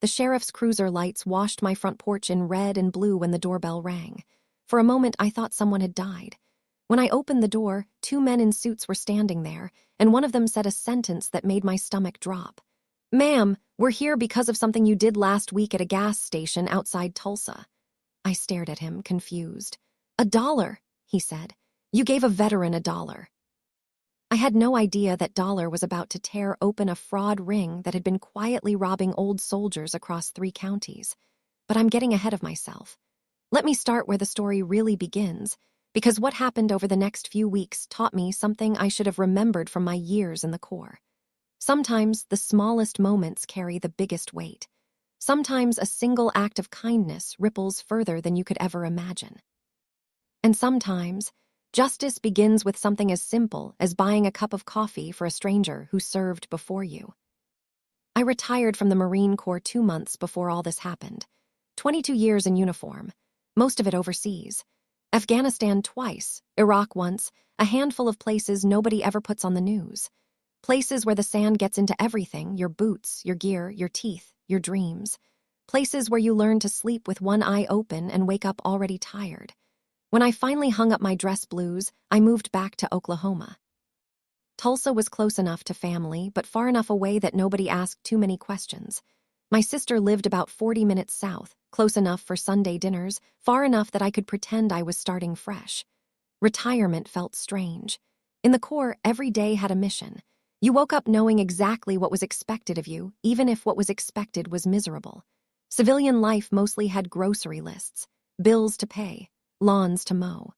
The sheriff's cruiser lights washed my front porch in red and blue when the doorbell rang. For a moment, I thought someone had died. When I opened the door, 2 men in suits were standing there, and one of them said a sentence that made my stomach drop. "Ma'am, we're here because of something you did last week at a gas station outside Tulsa." I stared at him, confused. $1, he said. "You gave a veteran $1." I had no idea that Dollar was about to tear open a fraud ring that had been quietly robbing old soldiers across 3 counties. But I'm getting ahead of myself. Let me start where the story really begins, because what happened over the next few weeks taught me something I should have remembered from my years in the Corps. Sometimes the smallest moments carry the biggest weight. Sometimes a single act of kindness ripples further than you could ever imagine. And sometimes justice begins with something as simple as buying a cup of coffee for a stranger who served before you. I retired from the Marine Corps 2 months before all this happened. 22 years in uniform, most of it overseas. Afghanistan twice, Iraq once, a handful of places nobody ever puts on the news. Places where the sand gets into everything, your boots, your gear, your teeth, your dreams. Places where you learn to sleep with one eye open and wake up already tired. When I finally hung up my dress blues, I moved back to Oklahoma. Tulsa was close enough to family, but far enough away that nobody asked too many questions. My sister lived about 40 minutes south, close enough for Sunday dinners, far enough that I could pretend I was starting fresh. Retirement felt strange. In the Corps, every day had a mission. You woke up knowing exactly what was expected of you, even if what was expected was miserable. Civilian life mostly had grocery lists, bills to pay, lawns to mow.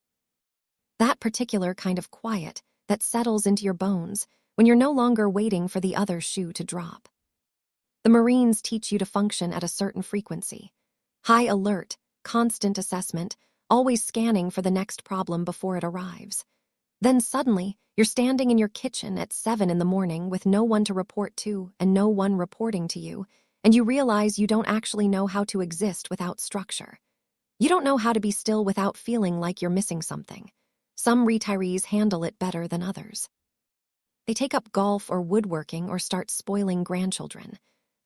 That particular kind of quiet that settles into your bones when you're no longer waiting for the other shoe to drop. The Marines teach you to function at a certain frequency. High alert, constant assessment, always scanning for the next problem before it arrives. Then suddenly, you're standing in your kitchen at 7 in the morning with no one to report to and no one reporting to you, and you realize you don't actually know how to exist without structure. You don't know how to be still without feeling like you're missing something. Some retirees handle it better than others. They take up golf or woodworking or start spoiling grandchildren.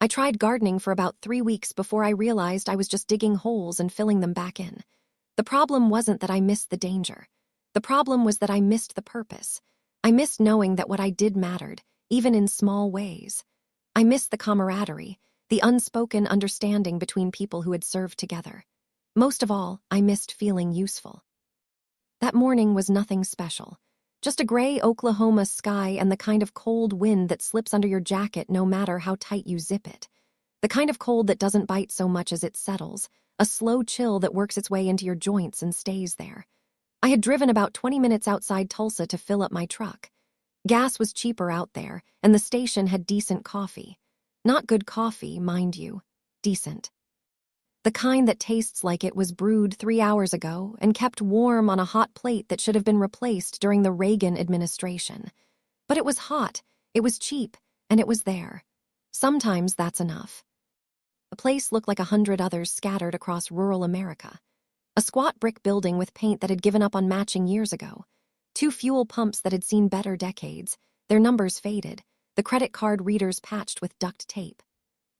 I tried gardening for about 3 weeks before I realized I was just digging holes and filling them back in. The problem wasn't that I missed the danger. The problem was that I missed the purpose. I missed knowing that what I did mattered, even in small ways. I missed the camaraderie, the unspoken understanding between people who had served together. Most of all, I missed feeling useful. That morning was nothing special. Just a gray Oklahoma sky and the kind of cold wind that slips under your jacket no matter how tight you zip it. The kind of cold that doesn't bite so much as it settles, a slow chill that works its way into your joints and stays there. I had driven about 20 minutes outside Tulsa to fill up my truck. Gas was cheaper out there, and the station had decent coffee. Not good coffee, mind you. Decent. The kind that tastes like it was brewed 3 hours ago and kept warm on a hot plate that should have been replaced during the Reagan administration. But it was hot, it was cheap, and it was there. Sometimes that's enough. The place looked like 100 others scattered across rural America. A squat brick building with paint that had given up on matching years ago. 2 fuel pumps that had seen better decades, their numbers faded, the credit card readers patched with duct tape.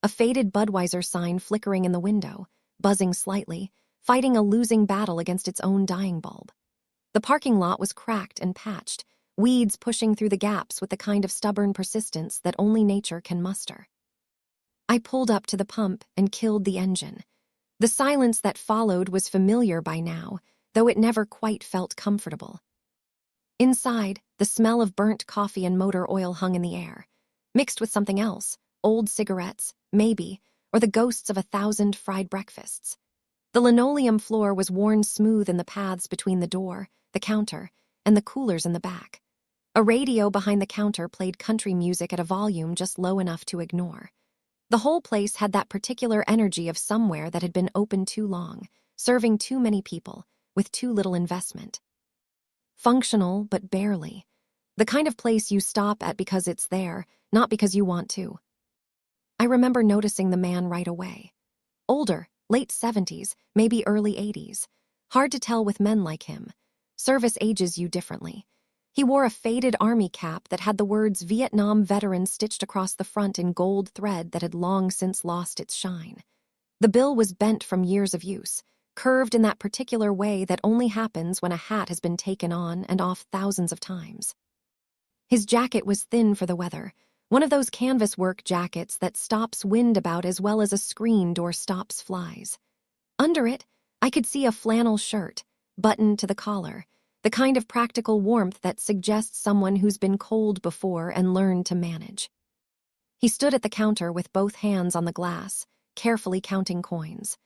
A faded Budweiser sign flickering in the window, buzzing slightly, fighting a losing battle against its own dying bulb. The parking lot was cracked and patched, weeds pushing through the gaps with the kind of stubborn persistence that only nature can muster. I pulled up to the pump and killed the engine. The silence that followed was familiar by now, though it never quite felt comfortable. Inside, the smell of burnt coffee and motor oil hung in the air, mixed with something else, old cigarettes, maybe, or the ghosts of 1,000 fried breakfasts. The linoleum floor was worn smooth in the paths between the door, the counter, and the coolers in the back. A radio behind the counter played country music at a volume just low enough to ignore. The whole place had that particular energy of somewhere that had been open too long, serving too many people, with too little investment. Functional, but barely. The kind of place you stop at because it's there, not because you want to. I remember noticing the man right away. Older, late 70s, maybe early 80s. Hard to tell with men like him. Service ages you differently. He wore a faded army cap that had the words Vietnam veteran stitched across the front in gold thread that had long since lost its shine. The bill was bent from years of use, curved in that particular way that only happens when a hat has been taken on and off thousands of times. His jacket was thin for the weather, one of those canvas work jackets that stops wind about as well as a screen door stops flies. Under it, I could see a flannel shirt, buttoned to the collar, the kind of practical warmth that suggests someone who's been cold before and learned to manage. He stood at the counter with both hands on the glass, carefully counting coins.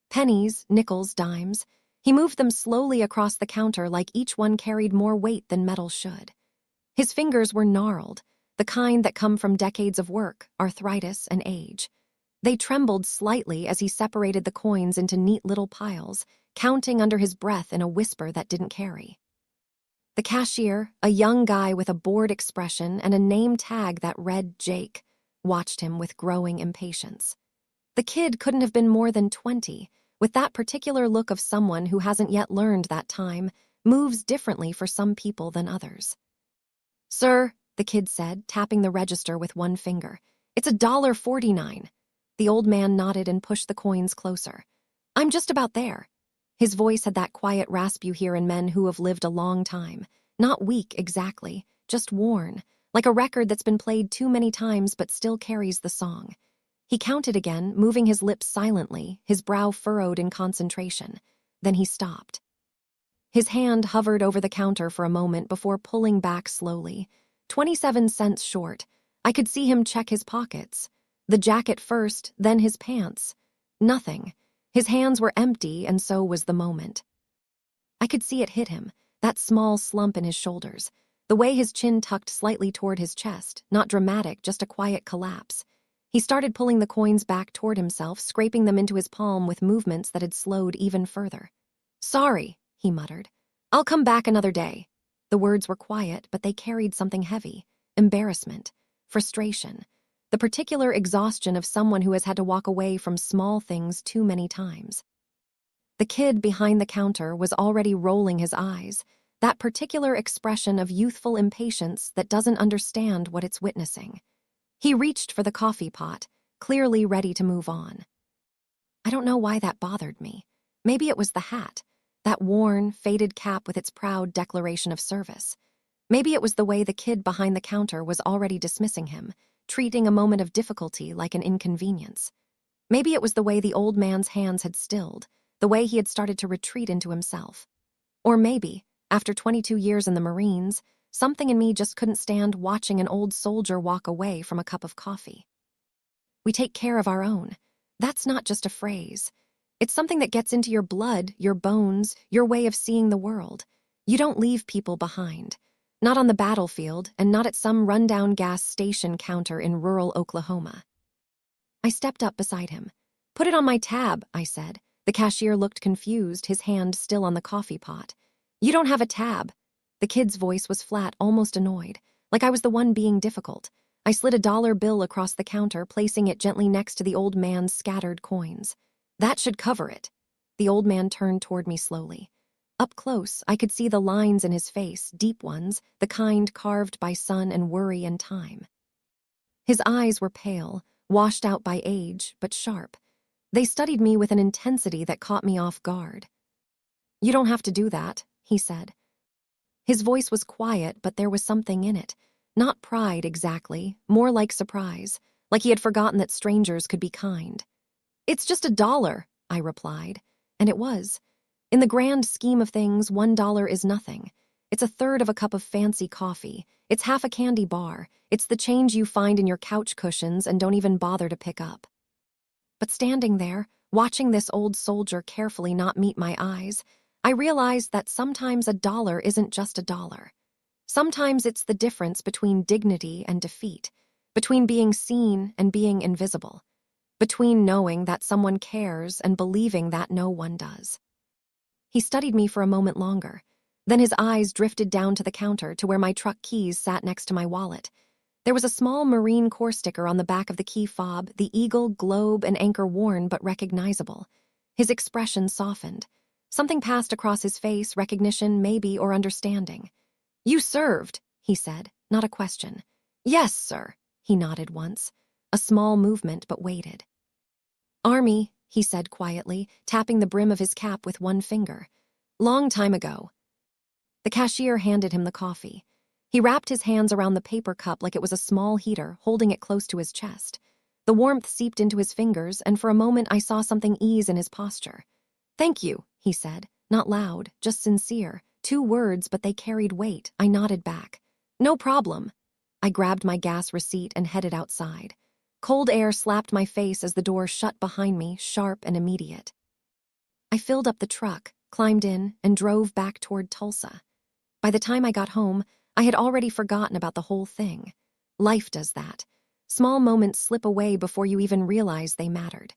Pennies, nickels, dimes. He moved them slowly across the counter like each one carried more weight than metal should. His fingers were gnarled, the kind that come from decades of work, arthritis, and age. They trembled slightly as he separated the coins into neat little piles, counting under his breath in a whisper that didn't carry. The cashier, a young guy with a bored expression and a name tag that read Jake, watched him with growing impatience. The kid couldn't have been more than 20, with that particular look of someone who hasn't yet learned that time moves differently for some people than others. "Sir," the kid said, tapping the register with one finger, "it's $1.49. The old man nodded and pushed the coins closer. "I'm just about there." His voice had that quiet rasp you hear in men who have lived a long time. Not weak, exactly, just worn, like a record that's been played too many times but still carries the song. He counted again, moving his lips silently, his brow furrowed in concentration. Then he stopped. His hand hovered over the counter for a moment before pulling back slowly. 27 cents short. I could see him check his pockets. The jacket first, then his pants. Nothing. His hands were empty, and so was the moment. I could see it hit him, that small slump in his shoulders, the way his chin tucked slightly toward his chest, not dramatic, just a quiet collapse. He started pulling the coins back toward himself, scraping them into his palm with movements that had slowed even further. "Sorry," he muttered. "I'll come back another day." The words were quiet, but they carried something heavy. Embarrassment. Frustration. The particular exhaustion of someone who has had to walk away from small things too many times. The kid behind the counter was already rolling his eyes, that particular expression of youthful impatience that doesn't understand what it's witnessing. He reached for the coffee pot, clearly ready to move on. I don't know why that bothered me. Maybe it was the hat, that worn, faded cap with its proud declaration of service. Maybe it was the way the kid behind the counter was already dismissing him, treating a moment of difficulty like an inconvenience. Maybe it was the way the old man's hands had stilled, the way he had started to retreat into himself. Or maybe, after 22 years in the Marines, something in me just couldn't stand watching an old soldier walk away from a cup of coffee. We take care of our own. That's not just a phrase. It's something that gets into your blood, your bones, your way of seeing the world. You don't leave people behind. Not on the battlefield, and not at some rundown gas station counter in rural Oklahoma. I stepped up beside him. "Put it on my tab," I said. The cashier looked confused, his hand still on the coffee pot. "You don't have a tab." The kid's voice was flat, almost annoyed, like I was the one being difficult. I slid a dollar bill across the counter, placing it gently next to the old man's scattered coins. "That should cover it." The old man turned toward me slowly. Up close, I could see the lines in his face, deep ones, the kind carved by sun and worry and time. His eyes were pale, washed out by age, but sharp. They studied me with an intensity that caught me off guard. "You don't have to do that," he said. His voice was quiet, but there was something in it. Not pride exactly, more like surprise, like he had forgotten that strangers could be kind. "It's just $1, I replied, and it was. In the grand scheme of things, $1 is nothing. It's a third of a cup of fancy coffee. It's half a candy bar. It's the change you find in your couch cushions and don't even bother to pick up. But standing there, watching this old soldier carefully not meet my eyes, I realized that sometimes $1 isn't just $1. Sometimes it's the difference between dignity and defeat, between being seen and being invisible, between knowing that someone cares and believing that no one does. He studied me for a moment longer. Then his eyes drifted down to the counter to where my truck keys sat next to my wallet. There was a small Marine Corps sticker on the back of the key fob, the eagle, globe, and anchor worn but recognizable. His expression softened. Something passed across his face, recognition maybe, or understanding. You served, he said, not a question. Yes, sir, he nodded once. A small movement, but waited. Army, he said quietly, tapping the brim of his cap with one finger. Long time ago. The cashier handed him the coffee. He wrapped his hands around the paper cup like it was a small heater, holding it close to his chest. The warmth seeped into his fingers, and for a moment I saw something ease in his posture. Thank you, he said, not loud, just sincere. 2 words, but they carried weight. I nodded back. No problem. I grabbed my gas receipt and headed outside. Cold air slapped my face as the door shut behind me, sharp and immediate. I filled up the truck, climbed in, and drove back toward Tulsa. By the time I got home, I had already forgotten about the whole thing. Life does that. Small moments slip away before you even realize they mattered.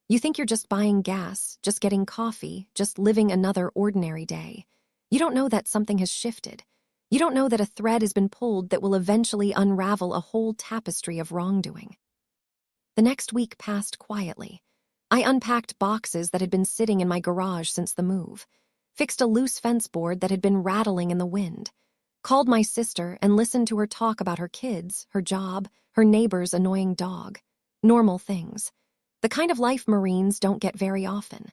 You think you're just buying gas, just getting coffee, just living another ordinary day. You don't know that something has shifted. You don't know that a thread has been pulled that will eventually unravel a whole tapestry of wrongdoing. The next week passed quietly. I unpacked boxes that had been sitting in my garage since the move, fixed a loose fence board that had been rattling in the wind, called my sister and listened to her talk about her kids, her job, her neighbor's annoying dog. Normal things. The kind of life Marines don't get very often.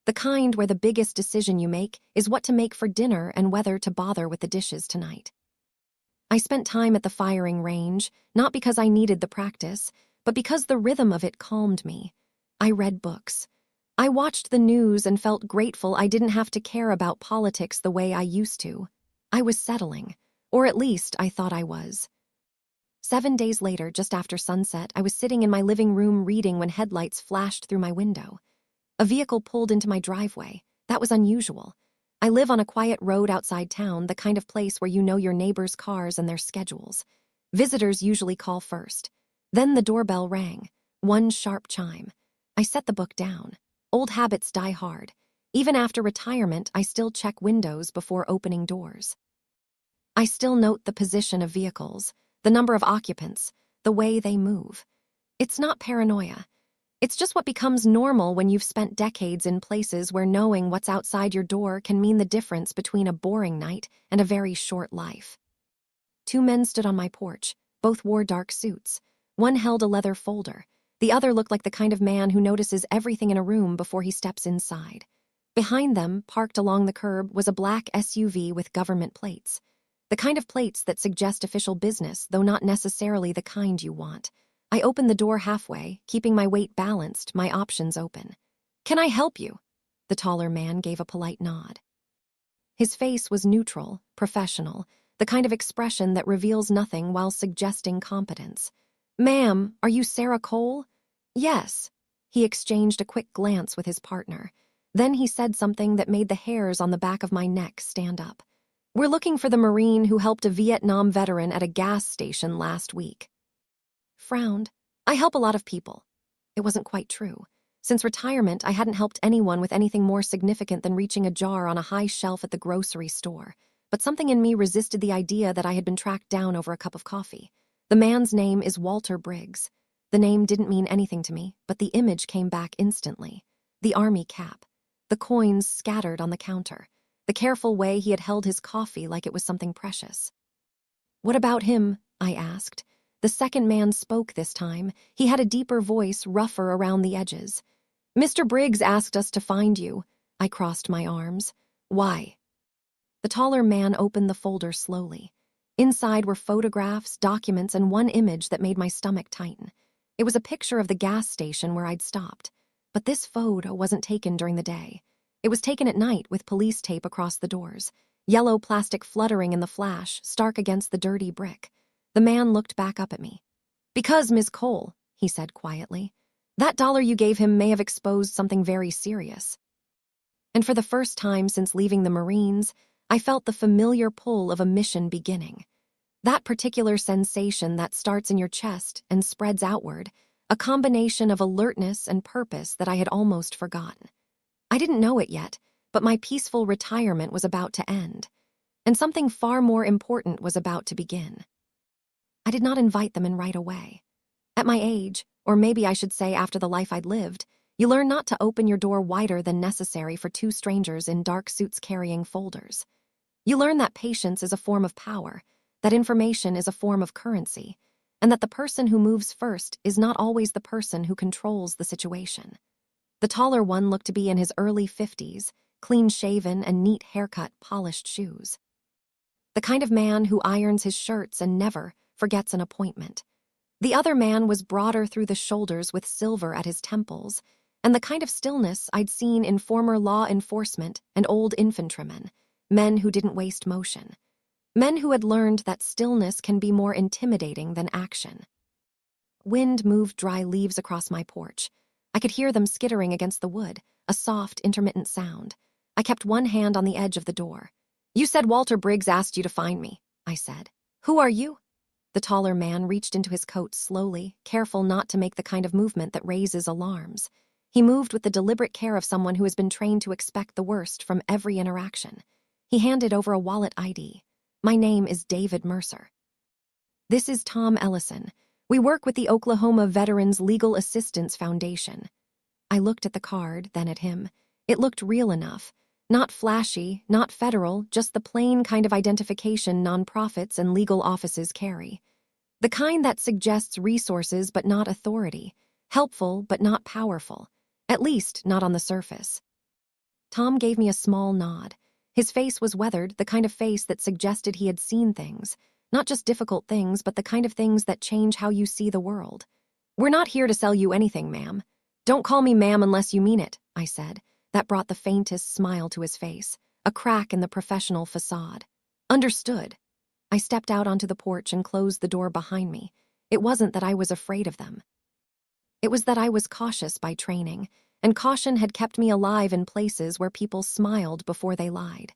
The kind where the biggest decision you make is what to make for dinner and whether to bother with the dishes tonight. I spent time at the firing range, not because I needed the practice, but because the rhythm of it calmed me. I read books. I watched the news and felt grateful I didn't have to care about politics the way I used to. I was settling, or at least I thought I was. 7 days later, just after sunset, I was sitting in my living room reading when headlights flashed through my window. A vehicle pulled into my driveway. That was unusual. I live on a quiet road outside town, the kind of place where you know your neighbors' cars and their schedules. Visitors usually call first. Then the doorbell rang. One sharp chime. I set the book down. Old habits die hard. Even after retirement, I still check windows before opening doors. I still note the position of vehicles, the number of occupants, the way they move. It's not paranoia. It's just what becomes normal when you've spent decades in places where knowing what's outside your door can mean the difference between a boring night and a very short life. 2 men stood on my porch. Both wore dark suits. One held a leather folder. The other looked like the kind of man who notices everything in a room before he steps inside. Behind them, parked along the curb, was a black SUV with government plates. The kind of plates that suggest official business, though not necessarily the kind you want. I opened the door halfway, keeping my weight balanced, my options open. Can I help you? The taller man gave a polite nod. His face was neutral, professional, the kind of expression that reveals nothing while suggesting competence. Ma'am, are you Sarah Cole? Yes. He exchanged a quick glance with his partner. Then he said something that made the hairs on the back of my neck stand up. We're looking for the Marine who helped a Vietnam veteran at a gas station last week. Frowned. I help a lot of people. It wasn't quite true. Since retirement, I hadn't helped anyone with anything more significant than reaching a jar on a high shelf at the grocery store. But something in me resisted the idea that I had been tracked down over a cup of coffee. The man's name is Walter Briggs. The name didn't mean anything to me, but the image came back instantly. The army cap. The coins scattered on the counter. The careful way he had held his coffee like it was something precious. What about him? I asked. The second man spoke this time. He had a deeper voice, rougher around the edges. Mr. Briggs asked us to find you. I crossed my arms. Why? The taller man opened the folder slowly. Inside were photographs, documents, and one image that made my stomach tighten. It was a picture of the gas station where I'd stopped. But this photo wasn't taken during the day. It was taken at night with police tape across the doors. Yellow plastic fluttering in the flash, stark against the dirty brick. The man looked back up at me. Because, Ms. Cole, he said quietly, that dollar you gave him may have exposed something very serious. And for the first time since leaving the Marines, I felt the familiar pull of a mission beginning. That particular sensation that starts in your chest and spreads outward, a combination of alertness and purpose that I had almost forgotten. I didn't know it yet, but my peaceful retirement was about to end, and something far more important was about to begin. I did not invite them in right away. At my age, or maybe I should say after the life I'd lived, you learn not to open your door wider than necessary for 2 strangers in dark suits carrying folders. You learn that patience is a form of power, that information is a form of currency, and that the person who moves first is not always the person who controls the situation. The taller one looked to be in his early 50s, clean-shaven and neat haircut, polished shoes. The kind of man who irons his shirts and never forgets an appointment. The other man was broader through the shoulders with silver at his temples, and the kind of stillness I'd seen in former law enforcement and old infantrymen, men who didn't waste motion. Men who had learned that stillness can be more intimidating than action. Wind moved dry leaves across my porch. I could hear them skittering against the wood, a soft, intermittent sound. I kept one hand on the edge of the door. "You said Walter Briggs asked you to find me," I said. "Who are you?" The taller man reached into his coat slowly, careful not to make the kind of movement that raises alarms. He moved with the deliberate care of someone who has been trained to expect the worst from every interaction. He handed over a wallet ID. "My name is David Mercer." "This is Tom Ellison. We work with the Oklahoma Veterans Legal Assistance Foundation." I looked at the card, then at him. It looked real enough. Not flashy, not federal, just the plain kind of identification nonprofits and legal offices carry. The kind that suggests resources but not authority, helpful but not powerful, at least not on the surface. Tom gave me a small nod. His face was weathered, the kind of face that suggested he had seen things, not just difficult things, but the kind of things that change how you see the world. "We're not here to sell you anything, ma'am." "Don't call me ma'am unless you mean it," I said. That brought the faintest smile to his face, a crack in the professional facade. "Understood." I stepped out onto the porch and closed the door behind me. It wasn't that I was afraid of them. It was that I was cautious by training, and caution had kept me alive in places where people smiled before they lied.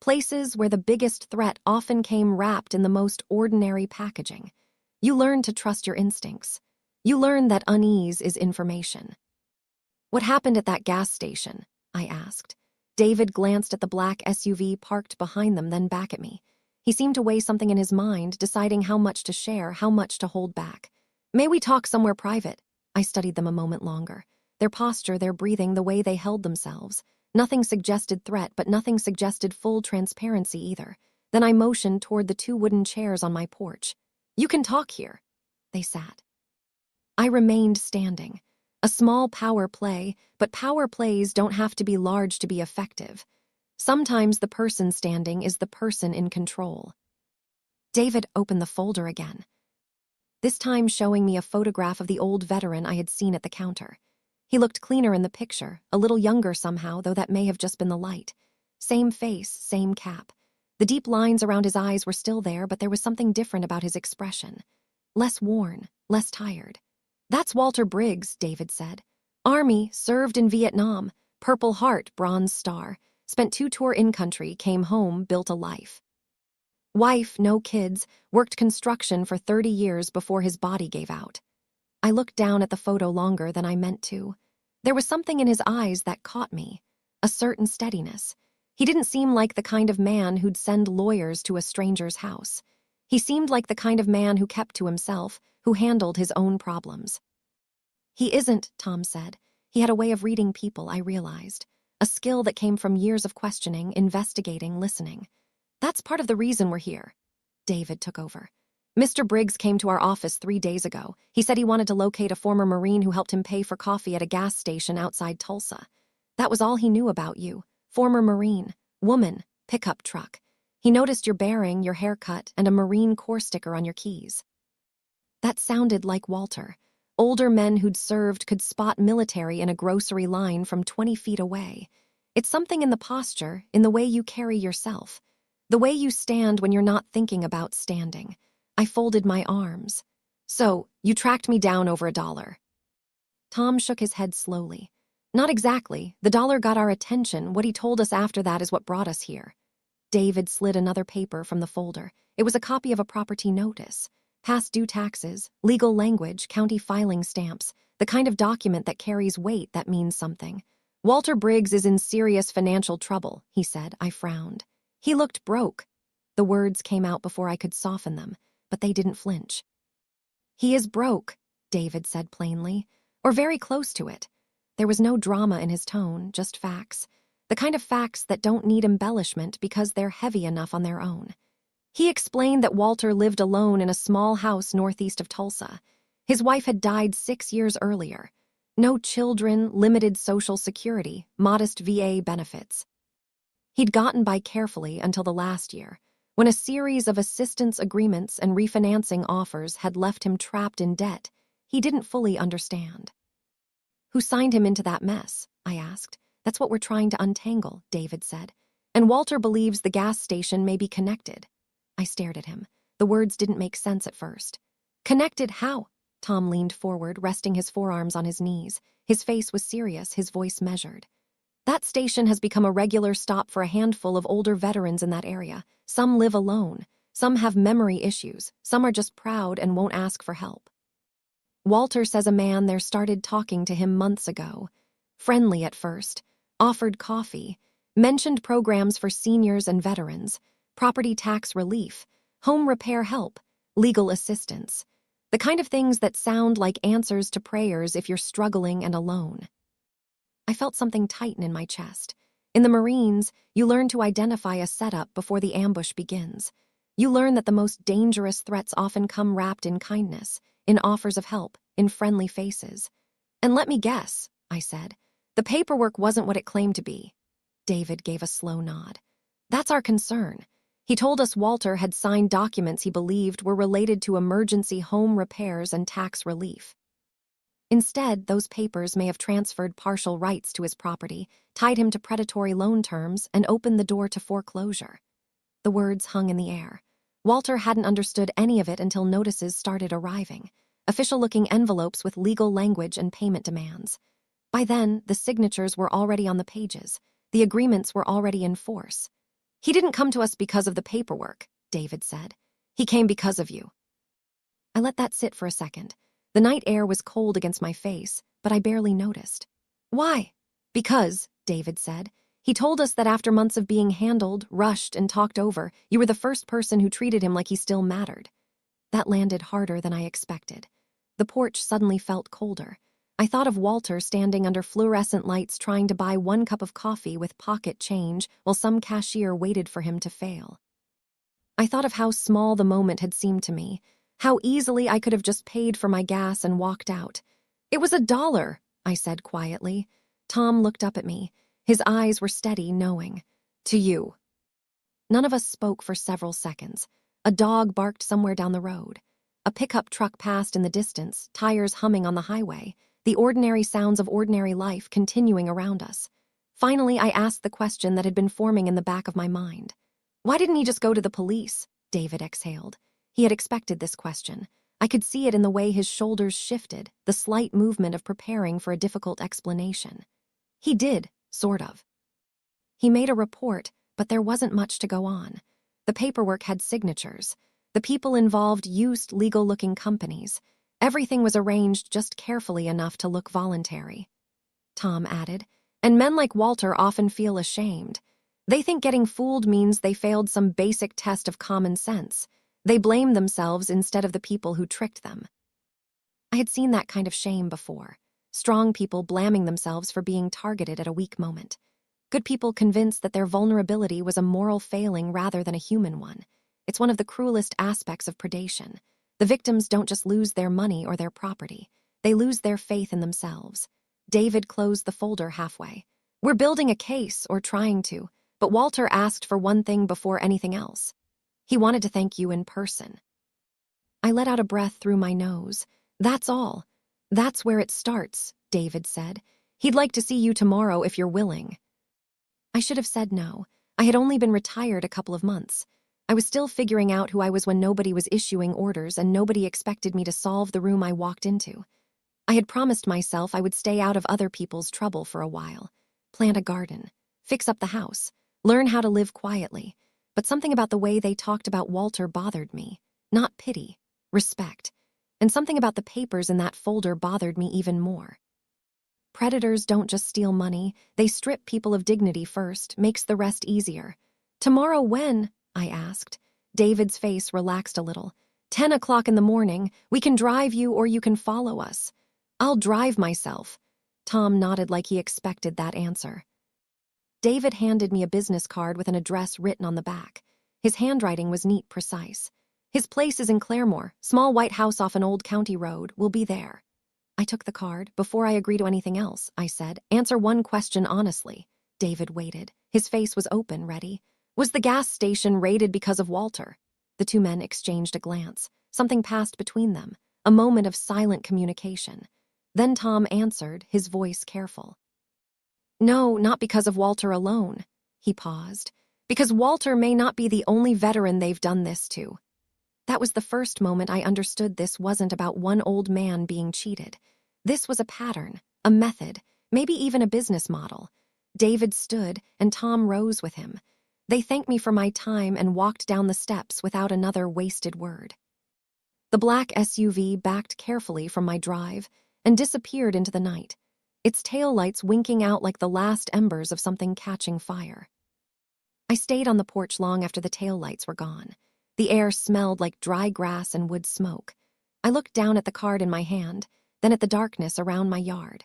Places where the biggest threat often came wrapped in the most ordinary packaging. You learn to trust your instincts. You learn that unease is information. "What happened at that gas station?" I asked. David glanced at the black SUV parked behind them, then back at me. He seemed to weigh something in his mind, deciding how much to share, how much to hold back. "May we talk somewhere private?" I studied them a moment longer. Their posture, their breathing, the way they held themselves. Nothing suggested threat, but nothing suggested full transparency either. Then I motioned toward the 2 wooden chairs on my porch. "You can talk here." They sat. I remained standing. A small power play, but power plays don't have to be large to be effective. Sometimes the person standing is the person in control. David opened the folder again, this time showing me a photograph of the old veteran I had seen at the counter. He looked cleaner in the picture, a little younger somehow, though that may have just been the light. Same face, same cap. The deep lines around his eyes were still there, but there was something different about his expression. Less worn, less tired. "That's Walter Briggs," David said. "Army, served in Vietnam, Purple Heart, Bronze Star, spent 2 tour in-country, came home, built a life. Wife, no kids, worked construction for 30 years before his body gave out." I looked down at the photo longer than I meant to. There was something in his eyes that caught me, a certain steadiness. He didn't seem like the kind of man who'd send lawyers to a stranger's house. He seemed like the kind of man who kept to himself, who handled his own problems. "He isn't," Tom said. He had a way of reading people, I realized. A skill that came from years of questioning, investigating, listening. "That's part of the reason we're here." David took over. "Mr. Briggs came to our office 3 days ago. He said he wanted to locate a former Marine who helped him pay for coffee at a gas station outside Tulsa. That was all he knew about you. Former Marine, woman, pickup truck. He noticed your bearing, your haircut, and a Marine Corps sticker on your keys." That sounded like Walter. Older men who'd served could spot military in a grocery line from 20 feet away. It's something in the posture, in the way you carry yourself. The way you stand when you're not thinking about standing. I folded my arms. "So, you tracked me down over $1. Tom shook his head slowly. "Not exactly. The dollar got our attention. What he told us after that is what brought us here." David slid another paper from the folder. It was a copy of a property notice. Past due taxes, legal language, county filing stamps, the kind of document that carries weight that means something. "Walter Briggs is in serious financial trouble," he said. I frowned. "He looked broke." The words came out before I could soften them, but they didn't flinch. "He is broke," David said plainly, "or very close to it." There was no drama in his tone, just facts. The kind of facts that don't need embellishment because they're heavy enough on their own. He explained that Walter lived alone in a small house northeast of Tulsa. His wife had died 6 years earlier. No children, limited social security, modest VA benefits. He'd gotten by carefully until the last year, when a series of assistance agreements and refinancing offers had left him trapped in debt he didn't fully understand. "Who signed him into that mess?" I asked. "That's what we're trying to untangle," David said. "And Walter believes the gas station may be connected." I stared at him. The words didn't make sense at first. "Connected how?" Tom leaned forward, resting his forearms on his knees. His face was serious, his voice measured. "That station has become a regular stop for a handful of older veterans in that area. Some live alone. Some have memory issues. Some are just proud and won't ask for help. Walter says a man there started talking to him months ago. Friendly at first. Offered coffee. Mentioned programs for seniors and veterans. Property tax relief. Home repair help. Legal assistance. The kind of things that sound like answers to prayers if you're struggling and alone." I felt something tighten in my chest. In the Marines, you learn to identify a setup before the ambush begins. You learn that the most dangerous threats often come wrapped in kindness, in offers of help, in friendly faces. "And let me guess," I said, "the paperwork wasn't what it claimed to be." David gave a slow nod. "That's our concern. He told us Walter had signed documents he believed were related to emergency home repairs and tax relief. Instead, those papers may have transferred partial rights to his property, tied him to predatory loan terms, and opened the door to foreclosure." The words hung in the air. Walter hadn't understood any of it until notices started arriving, official-looking envelopes with legal language and payment demands. By then, the signatures were already on the pages. The agreements were already in force. "He didn't come to us because of the paperwork," David said. "He came because of you." I let that sit for a second. The night air was cold against my face, but I barely noticed. "Why?" "Because," David said, "he told us that after months of being handled, rushed, and talked over, you were the first person who treated him like he still mattered." That landed harder than I expected. The porch suddenly felt colder. I thought of Walter standing under fluorescent lights trying to buy 1 cup of coffee with pocket change while some cashier waited for him to fail. I thought of how small the moment had seemed to me, how easily I could have just paid for my gas and walked out. "It was $1, I said quietly. Tom looked up at me. His eyes were steady, knowing. "To you." None of us spoke for several seconds. A dog barked somewhere down the road. A pickup truck passed in the distance, tires humming on the highway, the ordinary sounds of ordinary life continuing around us. Finally, I asked the question that had been forming in the back of my mind. "Why didn't he just go to the police?" David exhaled. He had expected this question. I could see it in the way his shoulders shifted, the slight movement of preparing for a difficult explanation. "He did, sort of. He made a report, but there wasn't much to go on. The paperwork had signatures. The people involved used legal-looking companies. Everything was arranged just carefully enough to look voluntary." Tom added, "And men like Walter often feel ashamed. They think getting fooled means they failed some basic test of common sense. They blame themselves instead of the people who tricked them." I had seen that kind of shame before. Strong people blaming themselves for being targeted at a weak moment. Good people convinced that their vulnerability was a moral failing rather than a human one. It's one of the cruelest aspects of predation. The victims don't just lose their money or their property. They lose their faith in themselves. David closed the folder halfway. "We're building a case, or trying to, but Walter asked for one thing before anything else. He wanted to thank you in person." I let out a breath through my nose. "That's all. That's where it starts," David said. "He'd like to see you tomorrow if you're willing." I should have said no. I had only been retired a couple of months. I was still figuring out who I was when nobody was issuing orders and nobody expected me to solve the room I walked into. I had promised myself I would stay out of other people's trouble for a while. Plant a garden. Fix up the house. Learn how to live quietly. But something about the way they talked about Walter bothered me. Not pity. Respect. And something about the papers in that folder bothered me even more. Predators don't just steal money. They strip people of dignity first, makes the rest easier. "Tomorrow when?" I asked. David's face relaxed a little. 10 o'clock in the morning. We can drive you or you can follow us." "I'll drive myself." Tom nodded like he expected that answer. David handed me a business card with an address written on the back. His handwriting was neat, precise. His place is in Claremore, small white house off an old county road. We'll be there. I took the card. Before I agree to anything else, I said, answer one question honestly. David waited. His face was open, ready. Was the gas station raided because of Walter? The two men exchanged a glance. Something passed between them, a moment of silent communication. Then Tom answered, his voice careful. No, not because of Walter alone. He paused. Because Walter may not be the only veteran they've done this to. That was the first moment I understood this wasn't about one old man being cheated. This was a pattern, a method, maybe even a business model. David stood, and Tom rose with him. They thanked me for my time and walked down the steps without another wasted word. The black SUV backed carefully from my drive and disappeared into the night, its taillights winking out like the last embers of something catching fire. I stayed on the porch long after the taillights were gone. The air smelled like dry grass and wood smoke. I looked down at the card in my hand, then at the darkness around my yard.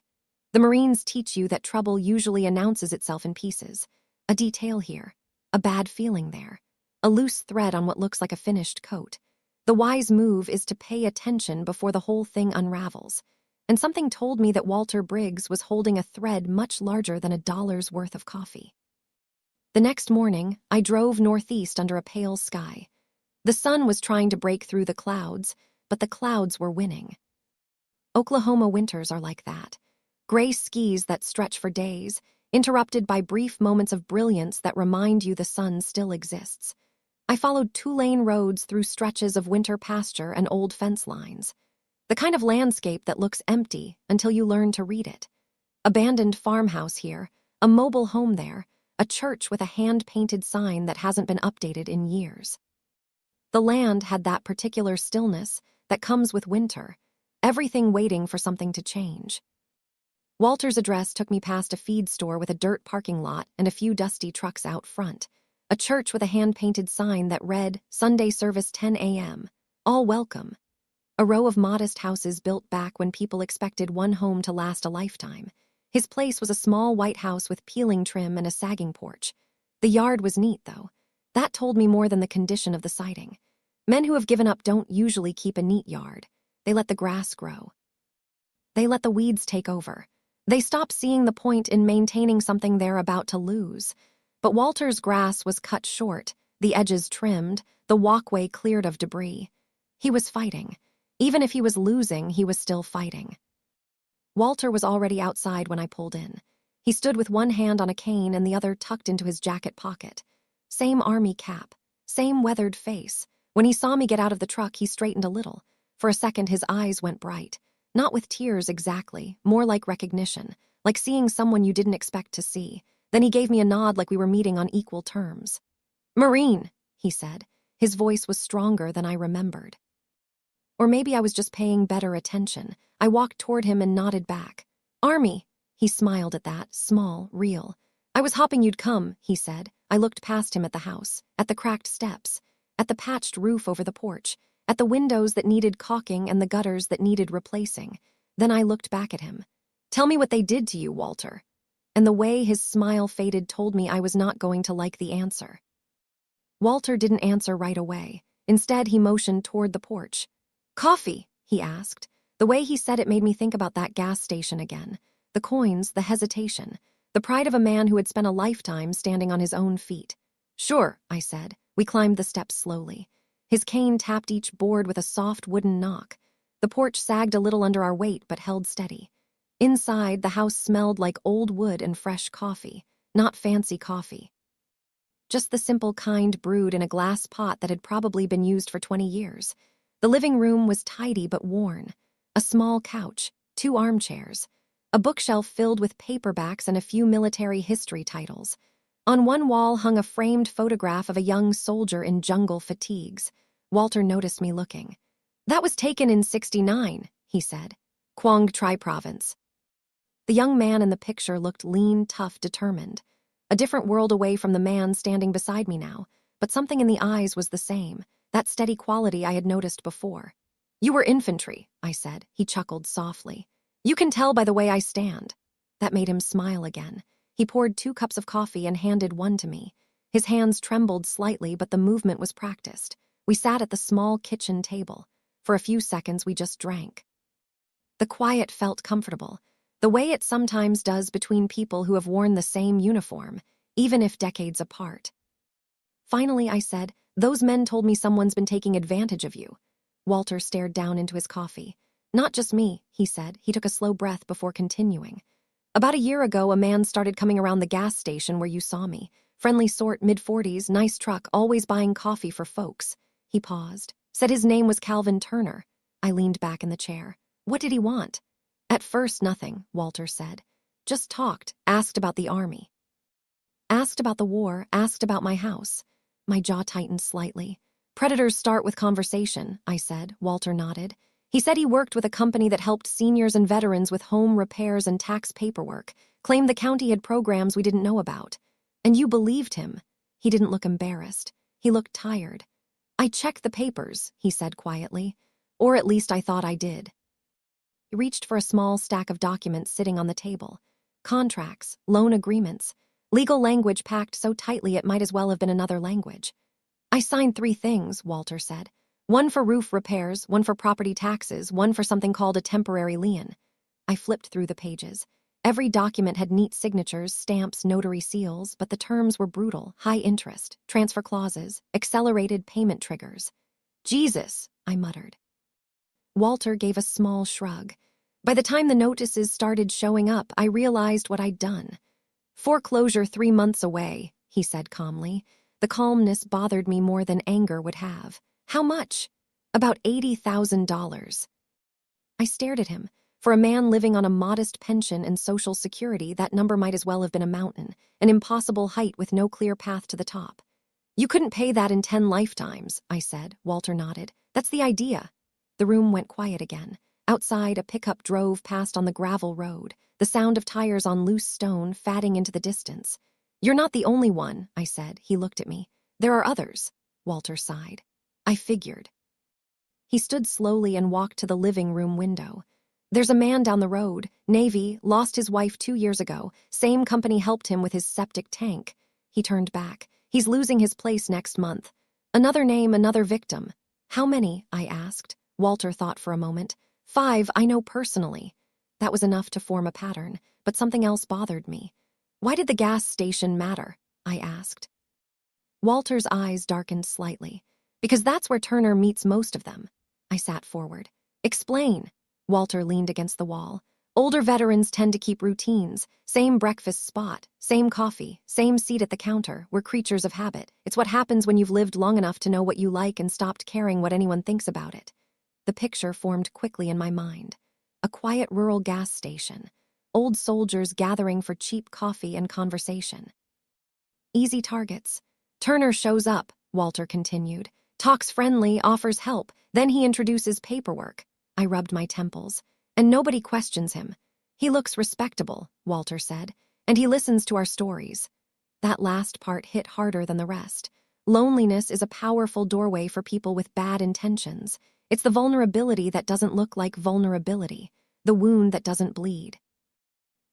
The Marines teach you that trouble usually announces itself in pieces. A detail here, a bad feeling there, a loose thread on what looks like a finished coat. The wise move is to pay attention before the whole thing unravels. And something told me that Walter Briggs was holding a thread much larger than $1's worth of coffee. The next morning, I drove northeast under a pale sky. The sun was trying to break through the clouds, but the clouds were winning. Oklahoma winters are like that. Gray skis that stretch for days, interrupted by brief moments of brilliance that remind you the sun still exists. I followed two-lane roads through stretches of winter pasture and old fence lines. The kind of landscape that looks empty until you learn to read it. Abandoned farmhouse here, a mobile home there, a church with a hand-painted sign that hasn't been updated in years. The land had that particular stillness that comes with winter, everything waiting for something to change. Walter's address took me past a feed store with a dirt parking lot and a few dusty trucks out front, a church with a hand-painted sign that read, Sunday service 10 a.m., all welcome. A row of modest houses built back when people expected one home to last a lifetime. His place was a small white house with peeling trim and a sagging porch. The yard was neat, though. That told me more than the condition of the siding. Men who have given up don't usually keep a neat yard. They let the grass grow. They let the weeds take over. They stop seeing the point in maintaining something they're about to lose. But Walter's grass was cut short, the edges trimmed, the walkway cleared of debris. He was fighting. Even if he was losing, he was still fighting. Walter was already outside when I pulled in. He stood with one hand on a cane and the other tucked into his jacket pocket. Same army cap, same weathered face. When he saw me get out of the truck, he straightened a little. For a second, his eyes went bright. Not with tears exactly, more like recognition, like seeing someone you didn't expect to see. Then he gave me a nod like we were meeting on equal terms. Marine, he said. His voice was stronger than I remembered. Or maybe I was just paying better attention. I walked toward him and nodded back. Army. He smiled at that, small, real. I was hoping you'd come, he said. I looked past him at the house, at the cracked steps, at the patched roof over the porch, at the windows that needed caulking and the gutters that needed replacing. Then I looked back at him. Tell me what they did to you, Walter. And the way his smile faded told me I was not going to like the answer. Walter didn't answer right away. Instead, he motioned toward the porch. Coffee, he asked. The way he said it made me think about that gas station again. The coins, the hesitation, the pride of a man who had spent a lifetime standing on his own feet. Sure, I said. We climbed the steps slowly. His cane tapped each board with a soft wooden knock. The porch sagged a little under our weight but held steady. Inside, the house smelled like old wood and fresh coffee, not fancy coffee. Just the simple kind brewed in a glass pot that had probably been used for 20 years. The living room was tidy but worn. A small couch, 2 armchairs, a bookshelf filled with paperbacks and a few military history titles. On one wall hung a framed photograph of a young soldier in jungle fatigues. Walter noticed me looking. That was taken in '69, he said. Quang Tri Province. The young man in the picture looked lean, tough, determined. A different world away from the man standing beside me now, but something in the eyes was the same, that steady quality I had noticed before. You were infantry, I said. He chuckled softly. You can tell by the way I stand. That made him smile again. He poured 2 cups of coffee and handed one to me. His hands trembled slightly, but the movement was practiced. We sat at the small kitchen table. For a few seconds, we just drank. The quiet felt comfortable, the way it sometimes does between people who have worn the same uniform, even if decades apart. Finally, I said, "Those men told me someone's been taking advantage of you." Walter stared down into his coffee. "Not just me," he said. He took a slow breath before continuing. "About a year ago, a man started coming around the gas station where you saw me. Friendly sort, mid-40s, nice truck, always buying coffee for folks." He paused. "Said his name was Calvin Turner." I leaned back in the chair. "What did he want?" "At first, nothing," Walter said. "Just talked, asked about the army. Asked about the war, asked about my house." My jaw tightened slightly. "Predators start with conversation," I said. Walter nodded. "He said he worked with a company that helped seniors and veterans with home repairs and tax paperwork, claimed the county had programs we didn't know about. And you believed him." He didn't look embarrassed. He looked tired. "I checked the papers," he said quietly. "Or at least I thought I did." He reached for a small stack of documents sitting on the table. Contracts, loan agreements, legal language packed so tightly it might as well have been another language. "I signed 3 things," Walter said. "One for roof repairs, one for property taxes, one for something called a temporary lien." I flipped through the pages. Every document had neat signatures, stamps, notary seals, but the terms were brutal: high interest, transfer clauses, accelerated payment triggers. "Jesus," I muttered. Walter gave a small shrug. "By the time the notices started showing up, I realized what I'd done." "Foreclosure 3 months away," he said calmly. The calmness bothered me more than anger would have. "How much?" "About $80,000. I stared at him. For a man living on a modest pension and Social Security, that number might as well have been a mountain, an impossible height with no clear path to the top. "You couldn't pay that in 10 lifetimes, I said. Walter nodded. "That's the idea." The room went quiet again. Outside, a pickup drove past on the gravel road, the sound of tires on loose stone fatting into the distance. "You're not the only one," I said. He looked at me. "There are others." Walter sighed. "I figured." He stood slowly and walked to the living room window. "There's a man down the road, Navy, lost his wife 2 years ago. Same company helped him with his septic tank." He turned back. "He's losing his place next month." "Another name, another victim." "How many?" I asked. Walter thought for a moment. 5 I know personally." That was enough to form a pattern, but something else bothered me. "Why did the gas station matter?" I asked. Walter's eyes darkened slightly. "Because that's where Turner meets most of them." I sat forward. "Explain." Walter leaned against the wall. "Older veterans tend to keep routines. Same breakfast spot, same coffee, same seat at the counter. We're creatures of habit. It's what happens when you've lived long enough to know what you like and stopped caring what anyone thinks about it." The picture formed quickly in my mind. A quiet rural gas station. Old soldiers gathering for cheap coffee and conversation. Easy targets. "Turner shows up," Walter continued. "Talks friendly, offers help. Then he introduces paperwork." I rubbed my temples. "And nobody questions him." "He looks respectable," Walter said. "And he listens to our stories." That last part hit harder than the rest. Loneliness is a powerful doorway for people with bad intentions. It's the vulnerability that doesn't look like vulnerability, the wound that doesn't bleed.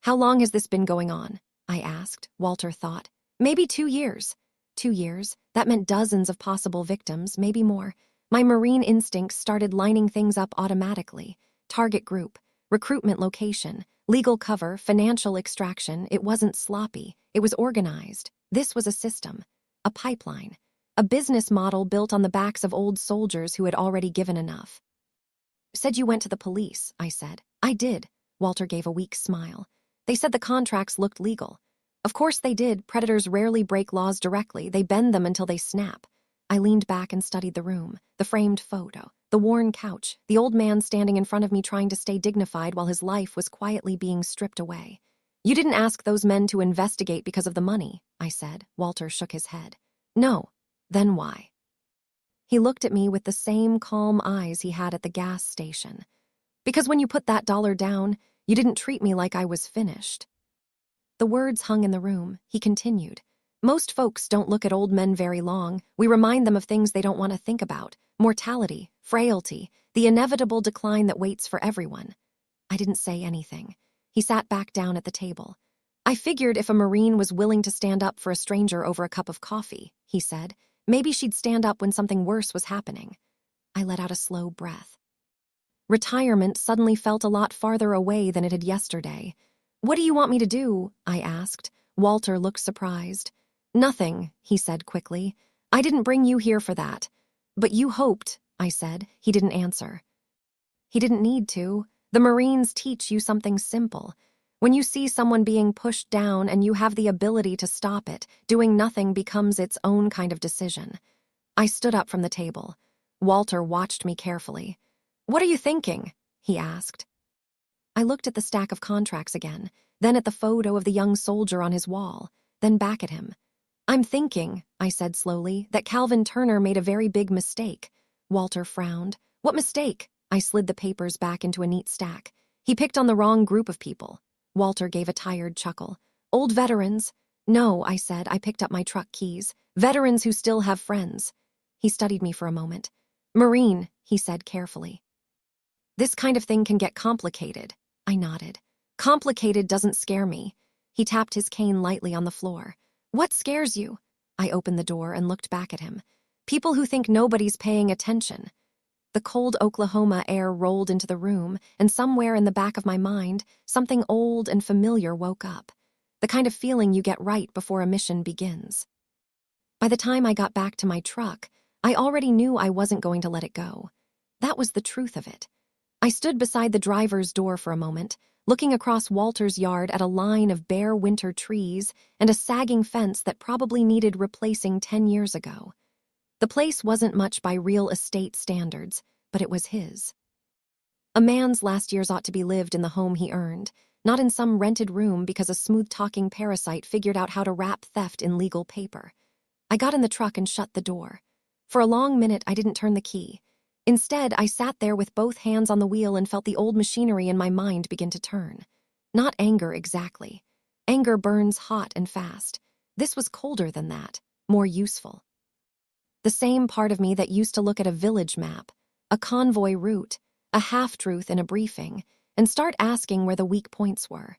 "How long has this been going on?" I asked. Walter thought. "Maybe 2 years." 2 years. That meant dozens of possible victims, maybe more. My marine instincts started lining things up automatically. Target group, recruitment location, legal cover, financial extraction. It wasn't sloppy. It was organized. This was a system, a pipeline, a business model built on the backs of old soldiers who had already given enough. "Said you went to the police," I said. "I did." Walter gave a weak smile. "They said the contracts looked legal." "Of course they did. Predators rarely break laws directly. They bend them until they snap." I leaned back and studied the room, the framed photo, the worn couch, the old man standing in front of me trying to stay dignified while his life was quietly being stripped away. "You didn't ask those men to investigate because of the money," I said. Walter shook his head. "No." "Then why?" He looked at me with the same calm eyes he had at the gas station. "Because when you put that dollar down, you didn't treat me like I was finished." The words hung in the room. He continued. "Most folks don't look at old men very long. We remind them of things they don't want to think about. Mortality, frailty, the inevitable decline that waits for everyone." I didn't say anything. He sat back down at the table. I figured if a Marine was willing to stand up for a stranger over a cup of coffee, he said, maybe she'd stand up when something worse was happening. I let out a slow breath. Retirement suddenly felt a lot farther away than it had yesterday. What do you want me to do? I asked. Walter looked surprised. Nothing, he said quickly. I didn't bring you here for that. But you hoped, I said. He didn't answer. He didn't need to. The Marines teach you something simple. When you see someone being pushed down and you have the ability to stop it, doing nothing becomes its own kind of decision. I stood up from the table. Walter watched me carefully. What are you thinking? He asked. I looked at the stack of contracts again, then at the photo of the young soldier on his wall, then back at him. I'm thinking, I said slowly, that Calvin Turner made a very big mistake. Walter frowned. What mistake? I slid the papers back into a neat stack. He picked on the wrong group of people. Walter gave a tired chuckle. Old veterans. No, I said. I picked up my truck keys. Veterans who still have friends. He studied me for a moment. Marine, he said carefully. This kind of thing can get complicated. I nodded. Complicated doesn't scare me. He tapped his cane lightly on the floor. What scares you? I opened the door and looked back at him. People who think nobody's paying attention. The cold Oklahoma air rolled into the room, and somewhere in the back of my mind, something old and familiar woke up. The kind of feeling you get right before a mission begins. By the time I got back to my truck, I already knew I wasn't going to let it go. That was the truth of it. I stood beside the driver's door for a moment, looking across Walter's yard at a line of bare winter trees and a sagging fence that probably needed replacing 10 years ago. The place wasn't much by real estate standards, but it was his. A man's last years ought to be lived in the home he earned, not in some rented room because a smooth-talking parasite figured out how to wrap theft in legal paper. I got in the truck and shut the door. For a long minute, I didn't turn the key. Instead, I sat there with both hands on the wheel and felt the old machinery in my mind begin to turn. Not anger exactly. Anger burns hot and fast. This was colder than that, more useful. The same part of me that used to look at a village map, a convoy route, a half-truth in a briefing, and start asking where the weak points were.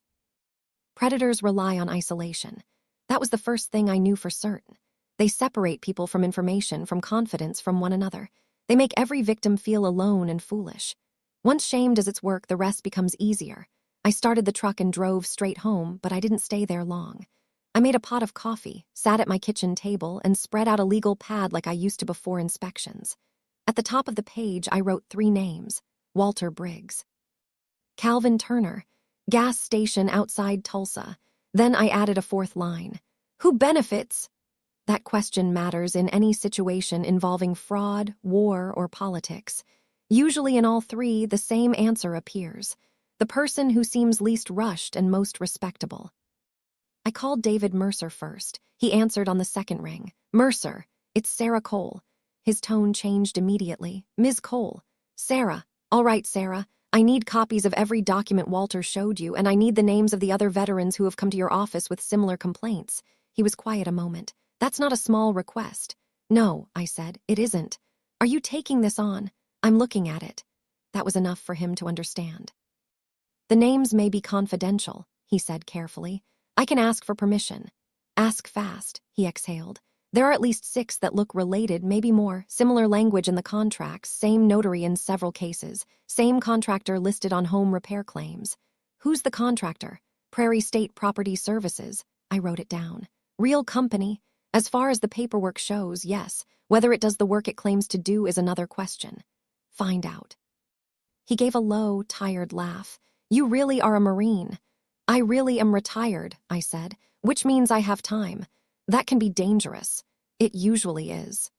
Predators rely on isolation. That was the first thing I knew for certain. They separate people from information, from confidence, from one another. They make every victim feel alone and foolish. Once shame does its work, the rest becomes easier. I started the truck and drove straight home, but I didn't stay there long. I made a pot of coffee, sat at my kitchen table, and spread out a legal pad like I used to before inspections. At the top of the page, I wrote 3 names. Walter Briggs. Calvin Turner, gas station outside Tulsa. Then I added a 4th line. Who benefits? That question matters in any situation involving fraud, war, or politics. Usually in all 3, the same answer appears. The person who seems least rushed and most respectable. I called David Mercer first. He answered on the 2nd ring. Mercer, it's Sarah Cole. His tone changed immediately. Ms. Cole. Sarah. All right, Sarah. I need copies of every document Walter showed you, and I need the names of the other veterans who have come to your office with similar complaints. He was quiet a moment. That's not a small request. No, I said, it isn't. Are you taking this on? I'm looking at it. That was enough for him to understand. The names may be confidential, he said carefully. I can ask for permission. Ask fast, he exhaled. There are at least 6 that look related, maybe more. Similar language in the contracts, same notary in several cases, same contractor listed on home repair claims. Who's the contractor? Prairie State Property Services. I wrote it down. Real company. As far as the paperwork shows, yes. Whether it does the work it claims to do is another question. Find out. He gave a low, tired laugh. You really are a Marine. I really am retired, I said, which means I have time. That can be dangerous. It usually is.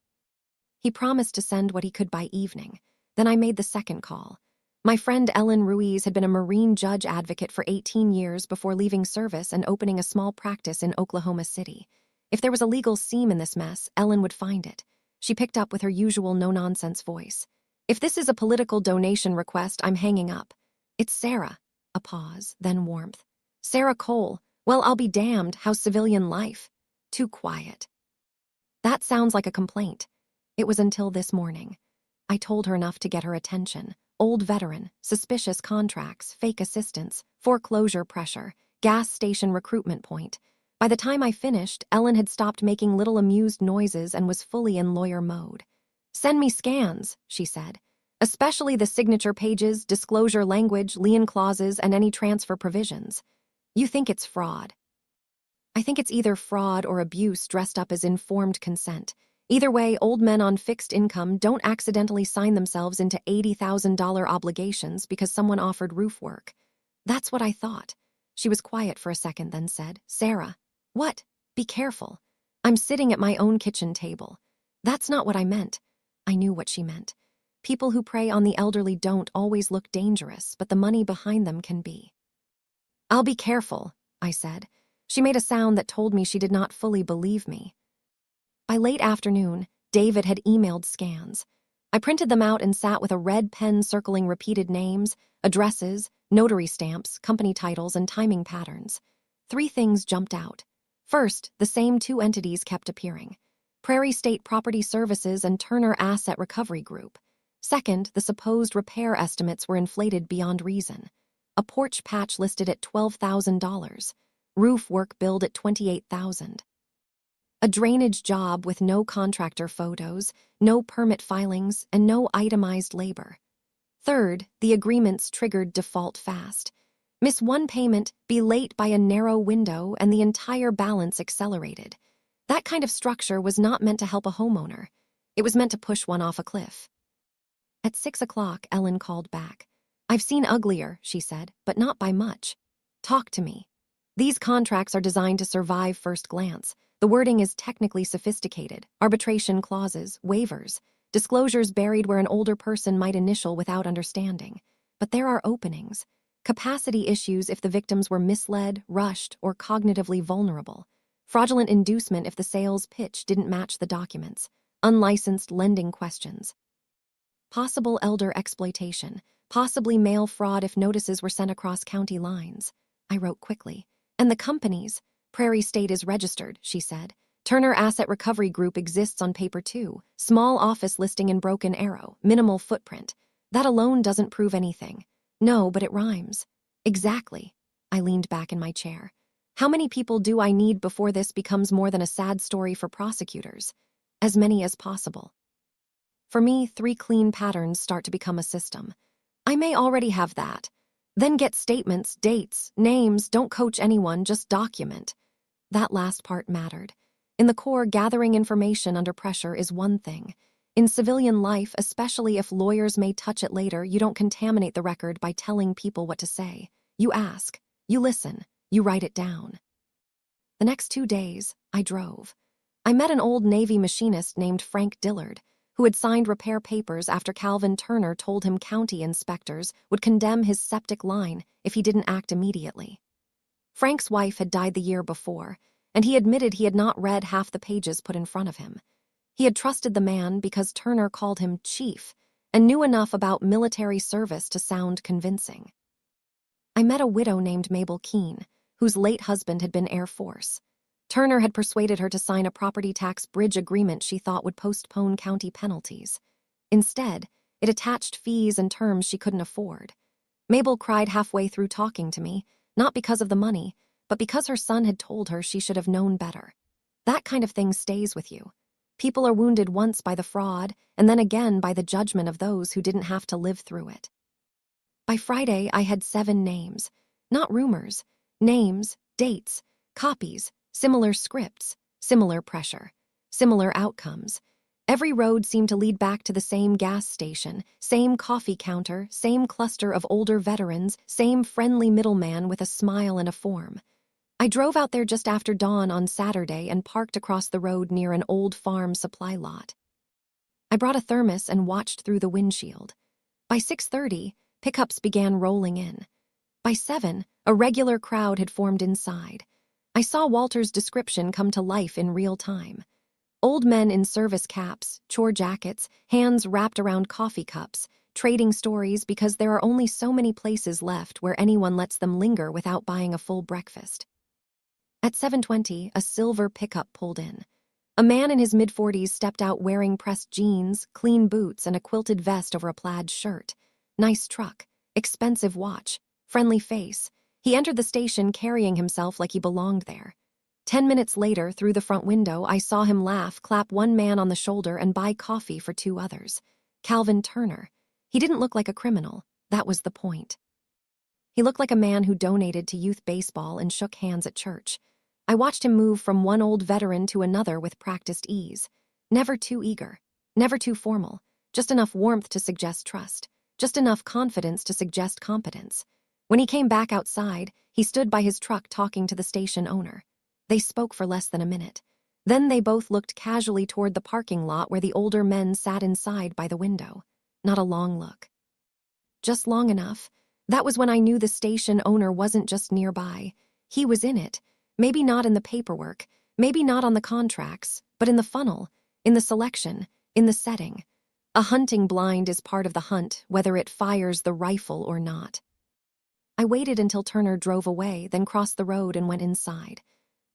He promised to send what he could by evening. Then I made the 2nd call. My friend Ellen Ruiz had been a Marine judge advocate for 18 years before leaving service and opening a small practice in Oklahoma City. If there was a legal seam in this mess, Ellen would find it. She picked up with her usual no-nonsense voice. If this is a political donation request, I'm hanging up. It's Sarah. A pause, then warmth. Sarah Cole. Well, I'll be damned. How's civilian life? Too quiet. That sounds like a complaint. It was until this morning. I told her enough to get her attention. Old veteran, suspicious contracts, fake assistance, foreclosure pressure. gas station recruitment point. By the time I finished, Ellen had stopped making little amused noises and was fully in lawyer mode. "Send me scans," she said. "Especially the signature pages, disclosure language, lien clauses, and any transfer provisions. You think it's fraud." "I think it's either fraud or abuse dressed up as informed consent. Either way, old men on fixed income don't accidentally sign themselves into $80,000 obligations because someone offered roof work." "That's what I thought." She was quiet for a second, then said, "Sarah." "What?" "Be careful. I'm sitting at my own kitchen table." "That's not what I meant." I knew what she meant. People who prey on the elderly don't always look dangerous, but the money behind them can be. "I'll be careful," I said. She made a sound that told me she did not fully believe me. By late afternoon, David had emailed scans. I printed them out and sat with a red pen circling repeated names, addresses, notary stamps, company titles, and timing patterns. 3 things jumped out. First, the same 2 entities kept appearing: Prairie State Property Services and Turner Asset Recovery Group. Second, the supposed repair estimates were inflated beyond reason. A porch patch listed at $12,000. Roof work billed at $28,000. A drainage job with no contractor photos, no permit filings, and no itemized labor. Third, the agreements triggered default fast. Miss one payment, be late by a narrow window, and the entire balance accelerated. That kind of structure was not meant to help a homeowner. It was meant to push one off a cliff. At 6 o'clock, Ellen called back. "I've seen uglier," she said, "but not by much. Talk to me." These contracts are designed to survive first glance. The wording is technically sophisticated: arbitration clauses, waivers, disclosures buried where an older person might initial without understanding. But there are openings. Capacity issues if the victims were misled, rushed, or cognitively vulnerable. Fraudulent inducement if the sales pitch didn't match the documents. Unlicensed lending questions. Possible elder exploitation. Possibly mail fraud if notices were sent across county lines. I wrote quickly. "And the companies. Prairie State is registered," she said. "Turner Asset Recovery Group exists on paper too. Small office listing in Broken Arrow. Minimal footprint. That alone doesn't prove anything." "No, but it rhymes." "Exactly." I leaned back in my chair. "How many people do I need before this becomes more than a sad story for prosecutors?" "As many as possible." For me, 3 clean patterns start to become a system. I may already have that. Then get statements, dates, names, don't coach anyone, just document. That last part mattered. In the core, gathering information under pressure is one thing. In civilian life, especially if lawyers may touch it later, you don't contaminate the record by telling people what to say. You ask, you listen, you write it down. The next 2 days, I drove. I met an old Navy machinist named Frank Dillard, who had signed repair papers after Calvin Turner told him county inspectors would condemn his septic line if he didn't act immediately. Frank's wife had died the year before, and he admitted he had not read half the pages put in front of him. He had trusted the man because Turner called him chief and knew enough about military service to sound convincing. I met a widow named Mabel Keene, whose late husband had been Air Force. Turner had persuaded her to sign a property tax bridge agreement she thought would postpone county penalties. Instead, it attached fees and terms she couldn't afford. Mabel cried halfway through talking to me, not because of the money, but because her son had told her she should have known better. That kind of thing stays with you. People are wounded once by the fraud, and then again by the judgment of those who didn't have to live through it. By Friday, I had 7 names. Not rumors. Names, dates, copies, similar scripts, similar pressure, similar outcomes. Every road seemed to lead back to the same gas station, same coffee counter, same cluster of older veterans, same friendly middleman with a smile and a form. I drove out there just after dawn on Saturday and parked across the road near an old farm supply lot. I brought a thermos and watched through the windshield. By 6:30, pickups began rolling in. By 7, a regular crowd had formed inside. I saw Walter's description come to life in real time. Old men in service caps, chore jackets, hands wrapped around coffee cups, trading stories because there are only so many places left where anyone lets them linger without buying a full breakfast. At 7:20, a silver pickup pulled in. A man in his mid-40s stepped out wearing pressed jeans, clean boots, and a quilted vest over a plaid shirt. Nice truck, expensive watch, friendly face. He entered the station carrying himself like he belonged there. 10 minutes later, through the front window, I saw him laugh, clap one man on the shoulder, and buy coffee for 2 others. Calvin Turner. He didn't look like a criminal. That was the point. He looked like a man who donated to youth baseball and shook hands at church. I watched him move from one old veteran to another with practiced ease. Never too eager. Never too formal. Just enough warmth to suggest trust. Just enough confidence to suggest competence. When he came back outside, he stood by his truck talking to the station owner. They spoke for less than a minute. Then they both looked casually toward the parking lot where the older men sat inside by the window. Not a long look. Just long enough. That was when I knew the station owner wasn't just nearby. He was in it. Maybe not in the paperwork, maybe not on the contracts, but in the funnel, in the selection, in the setting. A hunting blind is part of the hunt, whether it fires the rifle or not. I waited until Turner drove away, then crossed the road and went inside.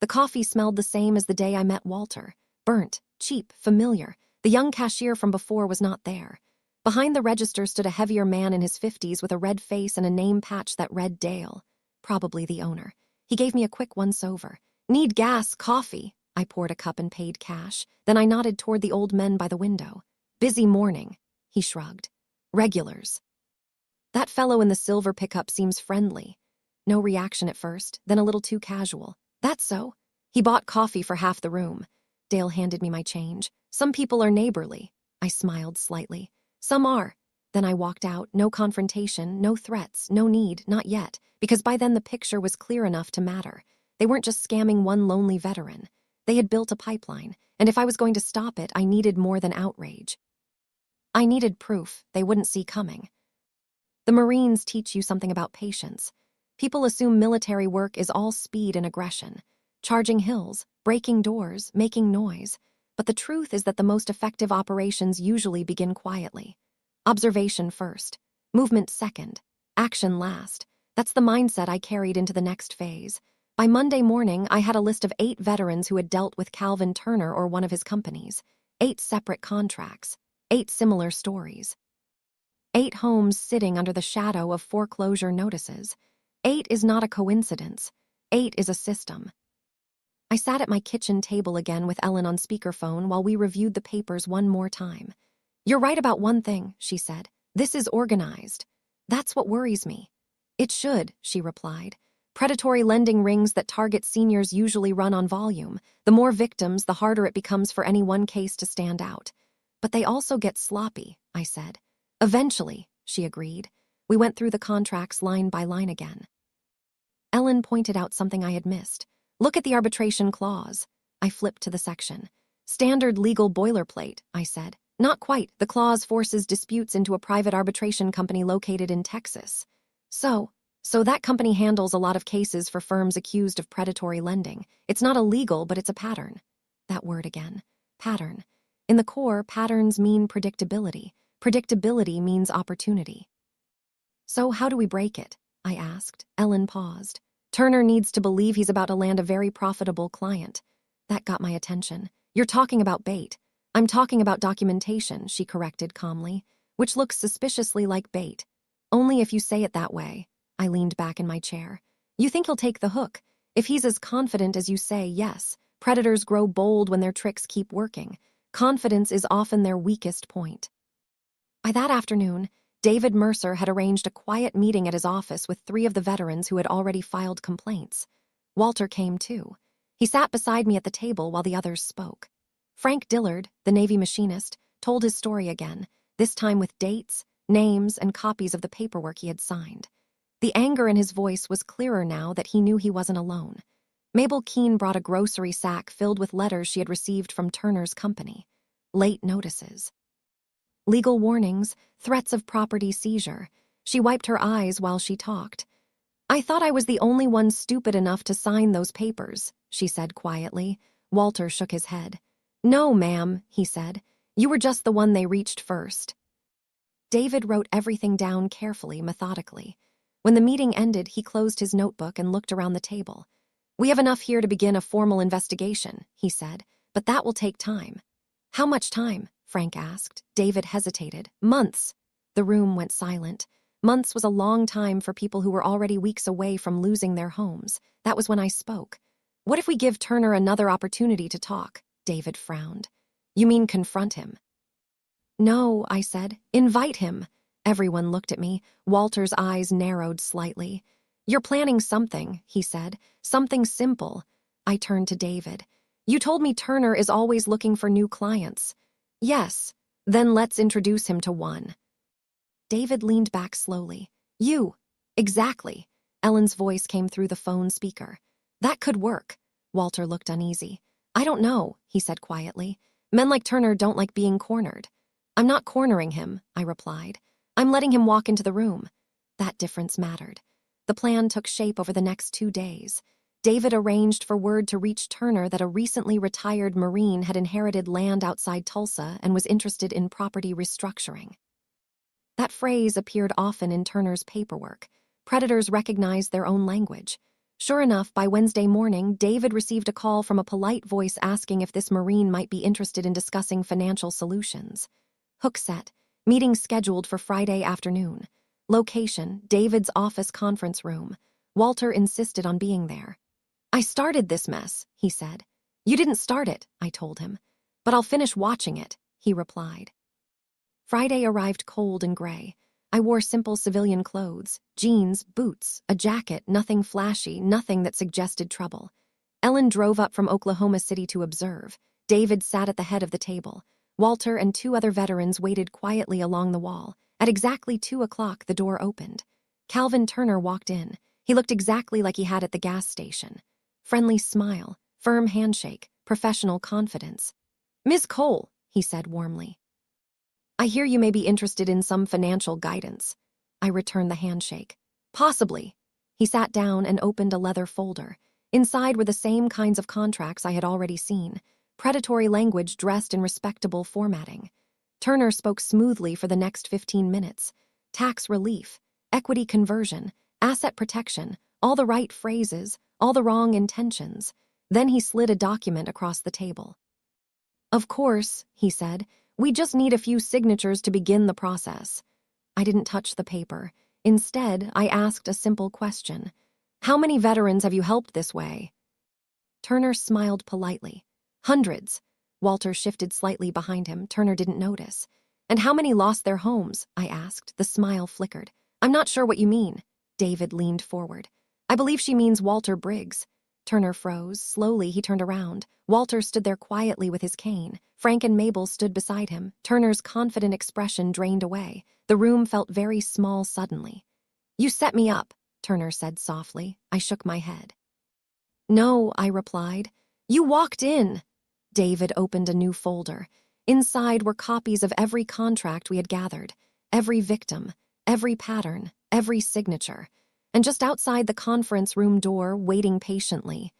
The coffee smelled the same as the day I met Walter. Burnt, cheap, familiar. The young cashier from before was not there. Behind the register stood a heavier man in his 50s with a red face and a name patch that read Dale. Probably the owner. He gave me a quick once-over. Need gas, coffee. I poured a cup and paid cash. Then I nodded toward the old men by the window. Busy morning. He shrugged. Regulars. That fellow in the silver pickup seems friendly. No reaction at first, then a little too casual. That's so. He bought coffee for half the room. Dale handed me my change. Some people are neighborly. I smiled slightly. Some are. Then I walked out, no confrontation, no threats, no need, not yet, because by then the picture was clear enough to matter. They weren't just scamming one lonely veteran. They had built a pipeline, and if I was going to stop it, I needed more than outrage. I needed proof they wouldn't see coming. The Marines teach you something about patience. People assume military work is all speed and aggression, charging hills, breaking doors, making noise. But the truth is that the most effective operations usually begin quietly. Observation first, movement second, action last. That's the mindset I carried into the next phase. By Monday morning, I had a list of 8 veterans who had dealt with Calvin Turner or one of his companies. 8 separate contracts, 8 similar stories. 8 homes sitting under the shadow of foreclosure notices. 8 is not a coincidence. 8 is a system. I sat at my kitchen table again with Ellen on speakerphone while we reviewed the papers one more time. You're right about one thing, she said. This is organized. That's what worries me. It should, she replied. Predatory lending rings that target seniors usually run on volume. The more victims, the harder it becomes for any one case to stand out. But they also get sloppy, I said. Eventually, she agreed. We went through the contracts line by line again. Ellen pointed out something I had missed. Look at the arbitration clause. I flipped to the section. Standard legal boilerplate, I said. Not quite. The clause forces disputes into a private arbitration company located in Texas. So that company handles a lot of cases for firms accused of predatory lending. It's not illegal, but it's a pattern. That word again. Pattern. In the core, patterns mean predictability. Predictability means opportunity. So how do we break it? I asked. Ellen paused. Turner needs to believe he's about to land a very profitable client. That got my attention. You're talking about bait. I'm talking about documentation, she corrected calmly, which looks suspiciously like bait. Only if you say it that way. I leaned back in my chair. You think he'll take the hook? If he's as confident as you say, yes. Predators grow bold when their tricks keep working. Confidence is often their weakest point. By that afternoon, David Mercer had arranged a quiet meeting at his office with 3 of the veterans who had already filed complaints. Walter came too. He sat beside me at the table while the others spoke. Frank Dillard, the Navy machinist, told his story again, this time with dates, names, and copies of the paperwork he had signed. The anger in his voice was clearer now that he knew he wasn't alone. Mabel Keene brought a grocery sack filled with letters she had received from Turner's company. Late notices. Legal warnings, threats of property seizure. She wiped her eyes while she talked. I thought I was the only one stupid enough to sign those papers, she said quietly. Walter shook his head. No, ma'am, he said. You were just the one they reached first. David wrote everything down carefully, methodically. When the meeting ended, he closed his notebook and looked around the table. We have enough here to begin a formal investigation, he said, but that will take time. How much time? Frank asked. David hesitated. Months. The room went silent. Months was a long time for people who were already weeks away from losing their homes. That was when I spoke. What if we give Turner another opportunity to talk? David frowned. You mean confront him? No, I said. Invite him. Everyone looked at me. Walter's eyes narrowed slightly. You're planning something, he said. Something simple. I turned to David. You told me Turner is always looking for new clients. Yes. Then let's introduce him to one. David leaned back slowly. You. Exactly. Ellen's voice came through the phone speaker. That could work. Walter looked uneasy. I don't know, he said quietly. Men like Turner don't like being cornered. I'm not cornering him, I replied. I'm letting him walk into the room. That difference mattered. The plan took shape over the next 2 days. David arranged for word to reach Turner that a recently retired Marine had inherited land outside Tulsa and was interested in property restructuring. That phrase appeared often in Turner's paperwork. Predators recognized their own language. Sure enough, by Wednesday morning, David received a call from a polite voice asking if this Marine might be interested in discussing financial solutions. Hook set. Meeting scheduled for Friday afternoon. Location, David's office conference room. Walter insisted on being there. I started this mess, he said. You didn't start it, I told him. But I'll finish watching it, he replied. Friday arrived cold and gray. I wore simple civilian clothes, jeans, boots, a jacket, nothing flashy, nothing that suggested trouble. Ellen drove up from Oklahoma City to observe. David sat at the head of the table. Walter and 2 other veterans waited quietly along the wall. At exactly 2 o'clock, the door opened. Calvin Turner walked in. He looked exactly like he had at the gas station. Friendly smile, firm handshake, professional confidence. Ms. Cole, he said warmly. I hear you may be interested in some financial guidance. I returned the handshake. Possibly. He sat down and opened a leather folder. Inside were the same kinds of contracts I had already seen. Predatory language dressed in respectable formatting. Turner spoke smoothly for the next 15 minutes. Tax relief, equity conversion, asset protection, all the right phrases, all the wrong intentions. Then he slid a document across the table. Of course, he said, we just need a few signatures to begin the process. I didn't touch the paper. Instead, I asked a simple question. How many veterans have you helped this way? Turner smiled politely. Hundreds. Walter shifted slightly behind him. Turner didn't notice. And how many lost their homes? I asked. The smile flickered. I'm not sure what you mean. David leaned forward. I believe she means Walter Briggs. Turner froze. Slowly, he turned around. Walter stood there quietly with his cane. Frank and Mabel stood beside him. Turner's confident expression drained away. The room felt very small suddenly. You set me up, Turner said softly. I shook my head. No, I replied. You walked in. David opened a new folder. Inside were copies of every contract we had gathered, every victim, every pattern, every signature. And just outside the conference room door, waiting patiently,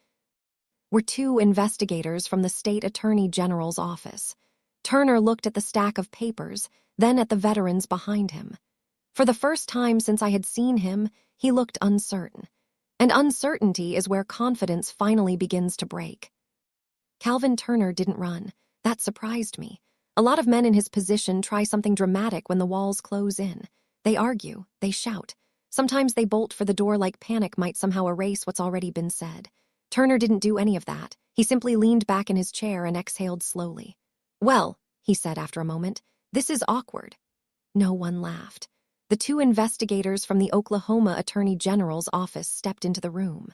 were 2 investigators from the state attorney general's office. Turner looked at the stack of papers, then at the veterans behind him. For the first time since I had seen him, he looked uncertain. And uncertainty is where confidence finally begins to break. Calvin Turner didn't run. That surprised me. A lot of men in his position try something dramatic when the walls close in. They argue, they shout. Sometimes they bolt for the door like panic might somehow erase what's already been said. Turner didn't do any of that. He simply leaned back in his chair and exhaled slowly. Well, he said after a moment, this is awkward. No one laughed. The 2 investigators from the Oklahoma Attorney General's office stepped into the room.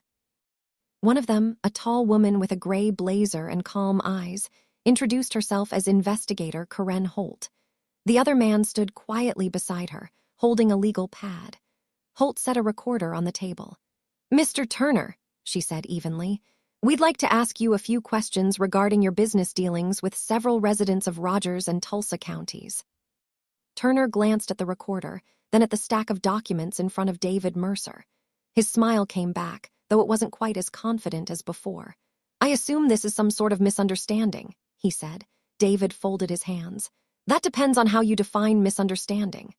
One of them, a tall woman with a gray blazer and calm eyes, introduced herself as Investigator Karen Holt. The other man stood quietly beside her, holding a legal pad. Holt set a recorder on the table. Mr. Turner, she said evenly, we'd like to ask you a few questions regarding your business dealings with several residents of Rogers and Tulsa counties. Turner glanced at the recorder, then at the stack of documents in front of David Mercer. His smile came back, though it wasn't quite as confident as before. I assume this is some sort of misunderstanding, he said. David folded his hands. That depends on how you define misunderstanding.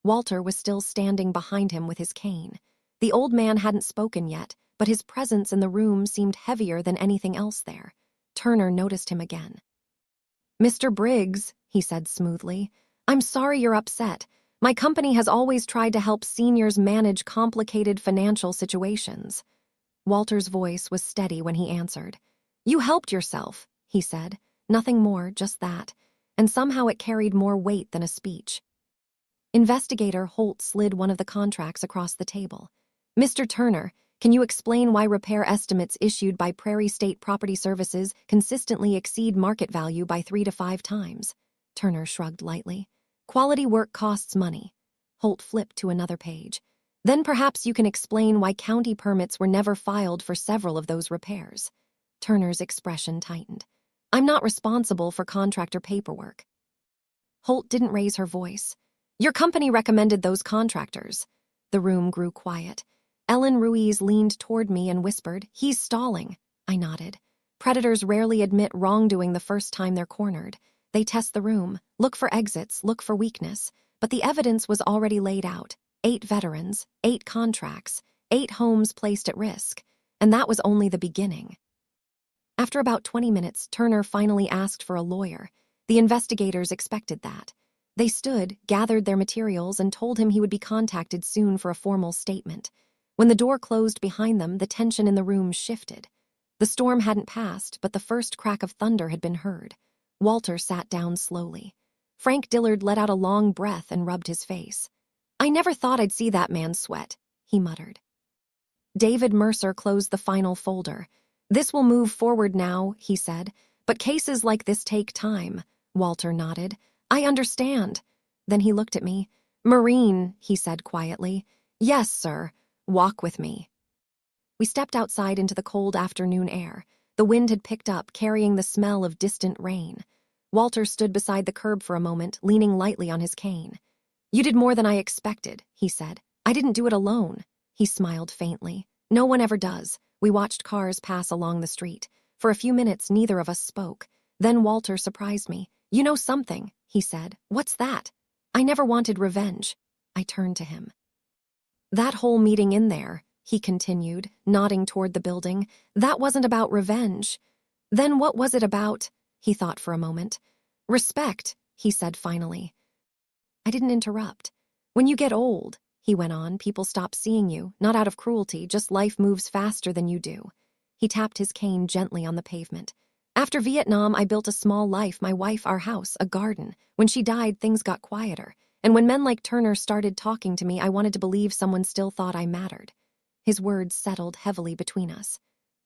Walter was still standing behind him with his cane. The old man hadn't spoken yet, but his presence in the room seemed heavier than anything else there. Turner noticed him again. Mr. Briggs, he said smoothly, I'm sorry you're upset. My company has always tried to help seniors manage complicated financial situations. Walter's voice was steady when he answered. You helped yourself, he said. Nothing more, just that. And somehow it carried more weight than a speech. Investigator Holt slid one of the contracts across the table. Mr. Turner, can you explain why repair estimates issued by Prairie State Property Services consistently exceed market value by 3 to 5 times? Turner shrugged lightly. Quality work costs money. Holt flipped to another page. Then perhaps you can explain why county permits were never filed for several of those repairs. Turner's expression tightened. I'm not responsible for contractor paperwork. Holt didn't raise her voice. Your company recommended those contractors. The room grew quiet. Ellen Ruiz leaned toward me and whispered, He's stalling. I nodded. Predators rarely admit wrongdoing the first time they're cornered. They test the room, look for exits, look for weakness. But the evidence was already laid out. 8 veterans, 8 contracts, 8 homes placed at risk. And that was only the beginning. After about 20 minutes, Turner finally asked for a lawyer. The investigators expected that. They stood, gathered their materials, and told him he would be contacted soon for a formal statement. When the door closed behind them, the tension in the room shifted. The storm hadn't passed, but the first crack of thunder had been heard. Walter sat down slowly. Frank Dillard let out a long breath and rubbed his face. I never thought I'd see that man sweat, he muttered. David Mercer closed the final folder. This will move forward now, he said, but cases like this take time. Walter nodded. I understand. Then he looked at me. Marine, he said quietly. Yes, sir. Walk with me. We stepped outside into the cold afternoon air. The wind had picked up, carrying the smell of distant rain. Walter stood beside the curb for a moment, leaning lightly on his cane. You did more than I expected, he said. I didn't do it alone. He smiled faintly. No one ever does. We watched cars pass along the street. For a few minutes, neither of us spoke. Then Walter surprised me. You know something, he said. What's that? I never wanted revenge. I turned to him. That whole meeting in there, he continued, nodding toward the building, that wasn't about revenge. Then what was it about? He thought for a moment. Respect, he said finally. I didn't interrupt. When you get old, he went on, people stop seeing you, not out of cruelty, just life moves faster than you do. He tapped his cane gently on the pavement. After Vietnam, I built a small life, my wife, our house, a garden. When she died, things got quieter. And when men like Turner started talking to me, I wanted to believe someone still thought I mattered. His words settled heavily between us.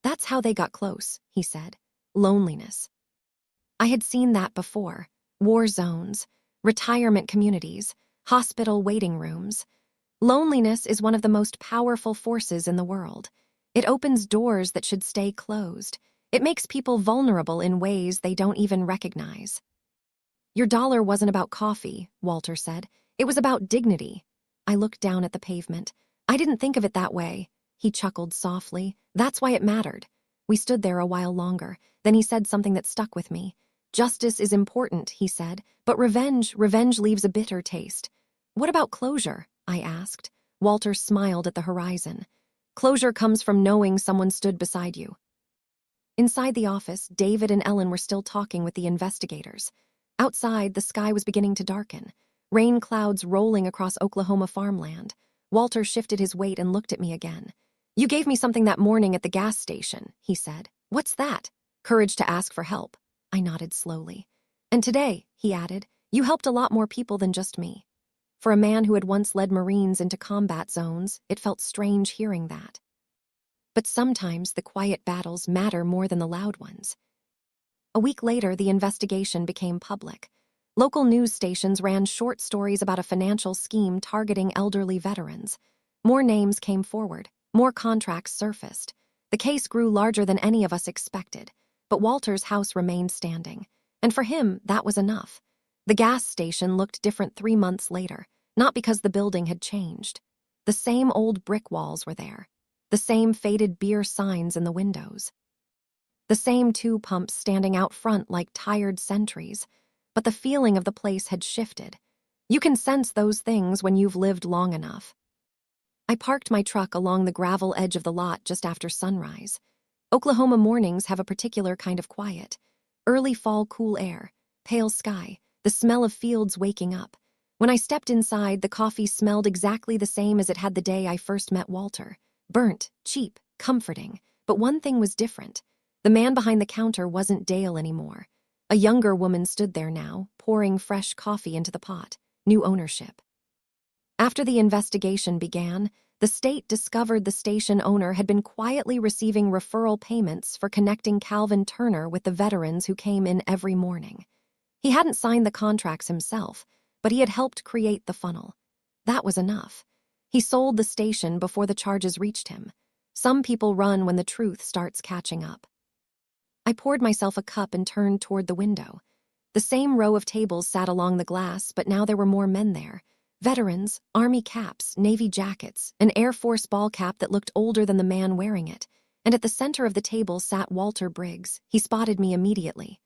That's how they got close, he said. Loneliness. I had seen that before. War zones, retirement communities, hospital waiting rooms. Loneliness is one of the most powerful forces in the world. It opens doors that should stay closed. It makes people vulnerable in ways they don't even recognize. Your dollar wasn't about coffee, Walter said. It was about dignity. I looked down at the pavement. I didn't think of it that way. He chuckled softly. That's why it mattered. We stood there a while longer. Then he said something that stuck with me. Justice is important, he said, but revenge leaves a bitter taste. What about closure? I asked. Walter smiled at the horizon. Closure comes from knowing someone stood beside you. Inside the office, David and Ellen were still talking with the investigators. Outside, the sky was beginning to darken, rain clouds rolling across Oklahoma farmland. Walter shifted his weight and looked at me again. You gave me something that morning at the gas station, he said. What's that? Courage to ask for help. I nodded slowly. And today, he added, you helped a lot more people than just me. For a man who had once led Marines into combat zones, it felt strange hearing that. But sometimes the quiet battles matter more than the loud ones. A week later, the investigation became public. Local news stations ran short stories about a financial scheme targeting elderly veterans. More names came forward. More contracts surfaced. The case grew larger than any of us expected. But Walter's house remained standing. And for him, that was enough. The gas station looked different 3 months later, not because the building had changed. The same old brick walls were there. The same faded beer signs in the windows. The same 2 pumps standing out front like tired sentries. But the feeling of the place had shifted. You can sense those things when you've lived long enough. I parked my truck along the gravel edge of the lot just after sunrise. Oklahoma mornings have a particular kind of quiet. Early fall cool air, pale sky, the smell of fields waking up. When I stepped inside, the coffee smelled exactly the same as it had the day I first met Walter. Burnt, cheap, comforting. But one thing was different. The man behind the counter wasn't Dale anymore. A younger woman stood there now, pouring fresh coffee into the pot. New ownership. After the investigation began, the state discovered the station owner had been quietly receiving referral payments for connecting Calvin Turner with the veterans who came in every morning. He hadn't signed the contracts himself, but he had helped create the funnel. That was enough. He sold the station before the charges reached him. Some people run when the truth starts catching up. I poured myself a cup and turned toward the window. The same row of tables sat along the glass, but now there were more men there. Veterans, Army caps, Navy jackets, an Air Force ball cap that looked older than the man wearing it. And at the center of the table sat Walter Briggs. He spotted me immediately.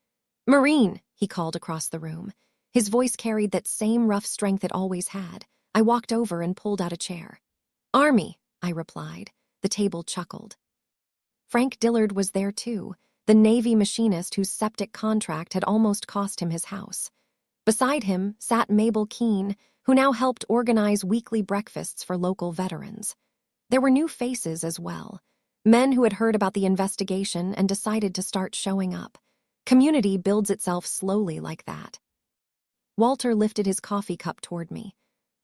"Marine," he called across the room. His voice carried that same rough strength it always had. I walked over and pulled out a chair. "Army," I replied. The table chuckled. Frank Dillard was there too, the Navy machinist whose septic contract had almost cost him his house. Beside him sat Mabel Keene, who now helped organize weekly breakfasts for local veterans. There were new faces as well, men who had heard about the investigation and decided to start showing up. Community builds itself slowly like that. Walter lifted his coffee cup toward me.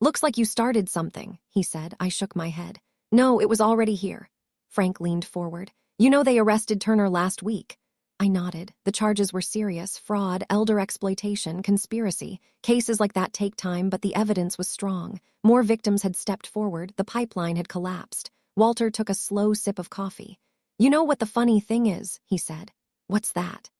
"Looks like you started something," he said. I shook my head. "No, it was already here." Frank leaned forward. "You know they arrested Turner last week." I nodded. The charges were serious: fraud, elder exploitation, conspiracy. Cases like that take time, but the evidence was strong. More victims had stepped forward. The pipeline had collapsed. Walter took a slow sip of coffee. "You know what the funny thing is," he said. "What's that?"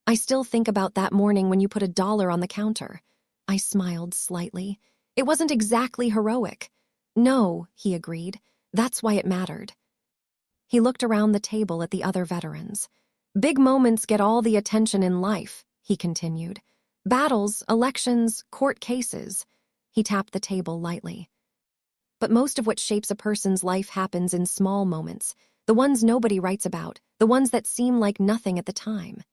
"I still think about that morning when you put $1 on the counter." I smiled slightly. "It wasn't exactly heroic." "No," he agreed. "That's why it mattered." He looked around the table at the other veterans. "Big moments get all the attention in life," he continued. "Battles, elections, court cases." He tapped the table lightly. "But most of what shapes a person's life happens in small moments, the ones nobody writes about, the ones that seem like nothing at the time."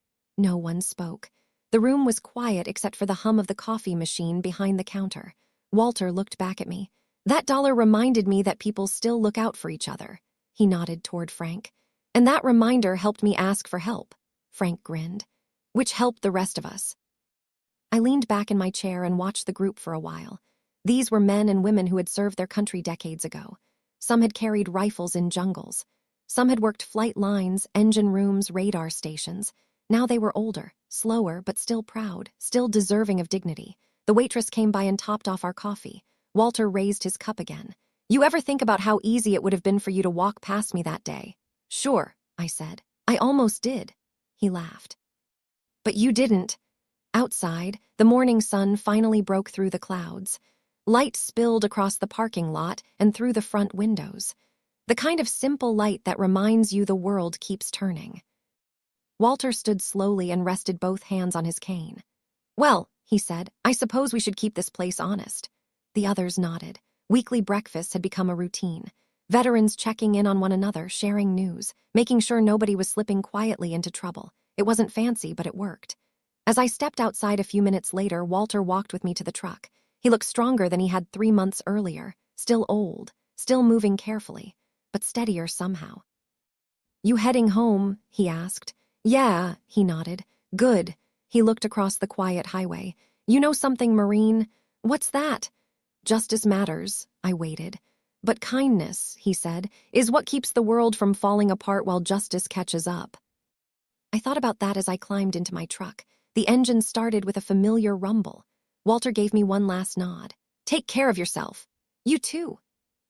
No one spoke. The room was quiet except for the hum of the coffee machine behind the counter. Walter looked back at me. "That dollar reminded me that people still look out for each other." He nodded toward Frank. "And that reminder helped me ask for help." Frank grinned. "Which helped the rest of us." I leaned back in my chair and watched the group for a while. These were men and women who had served their country decades ago. Some had carried rifles in jungles. Some had worked flight lines, engine rooms, radar stations. Now they were older, slower, but still proud, still deserving of dignity. The waitress came by and topped off our coffee. Walter raised his cup again. "You ever think about how easy it would have been for you to walk past me that day?" "Sure," I said. "I almost did." He laughed. "But you didn't." Outside, the morning sun finally broke through the clouds. Light spilled across the parking lot and through the front windows. The kind of simple light that reminds you the world keeps turning. Walter stood slowly and rested both hands on his cane. "Well," he said, "I suppose we should keep this place honest." The others nodded. Weekly breakfasts had become a routine. Veterans checking in on one another, sharing news, making sure nobody was slipping quietly into trouble. It wasn't fancy, but it worked. As I stepped outside a few minutes later, Walter walked with me to the truck. He looked stronger than he had 3 months earlier, still old, still moving carefully, but steadier somehow. "You heading home?" he asked. "Yeah," he nodded. "Good." He looked across the quiet highway. "You know something, Marine?" "What's that?" "Justice matters." I waited. "But kindness," he said, "is what keeps the world from falling apart while justice catches up." I thought about that as I climbed into my truck. The engine started with a familiar rumble. Walter gave me one last nod. "Take care of yourself." "You too."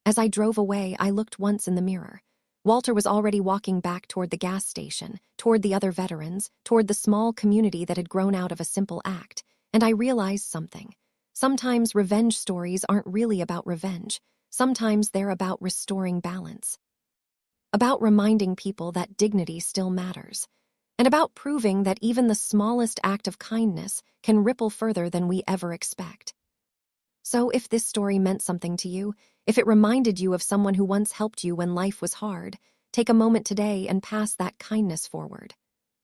As I drove away, I looked once in the mirror. Walter was already walking back toward the gas station, toward the other veterans, toward the small community that had grown out of a simple act, and I realized something. Sometimes revenge stories aren't really about revenge. Sometimes they're about restoring balance. About reminding people that dignity still matters. And about proving that even the smallest act of kindness can ripple further than we ever expect. So if this story meant something to you, if it reminded you of someone who once helped you when life was hard, take a moment today and pass that kindness forward.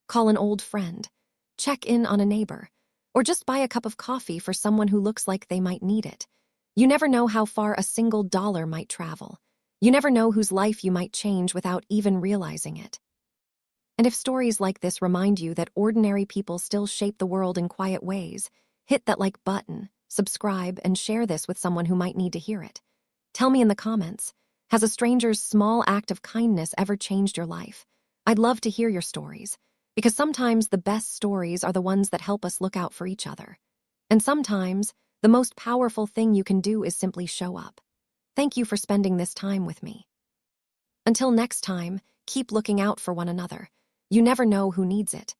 Call an old friend. Check in on a neighbor. Or just buy a cup of coffee for someone who looks like they might need it. You never know how far a single dollar might travel. You never know whose life you might change without even realizing it. And if stories like this remind you that ordinary people still shape the world in quiet ways, hit that like button, subscribe, and share this with someone who might need to hear it. Tell me in the comments, has a stranger's small act of kindness ever changed your life? I'd love to hear your stories, because sometimes the best stories are the ones that help us look out for each other. And sometimes, the most powerful thing you can do is simply show up. Thank you for spending this time with me. Until next time, keep looking out for one another. You never know who needs it.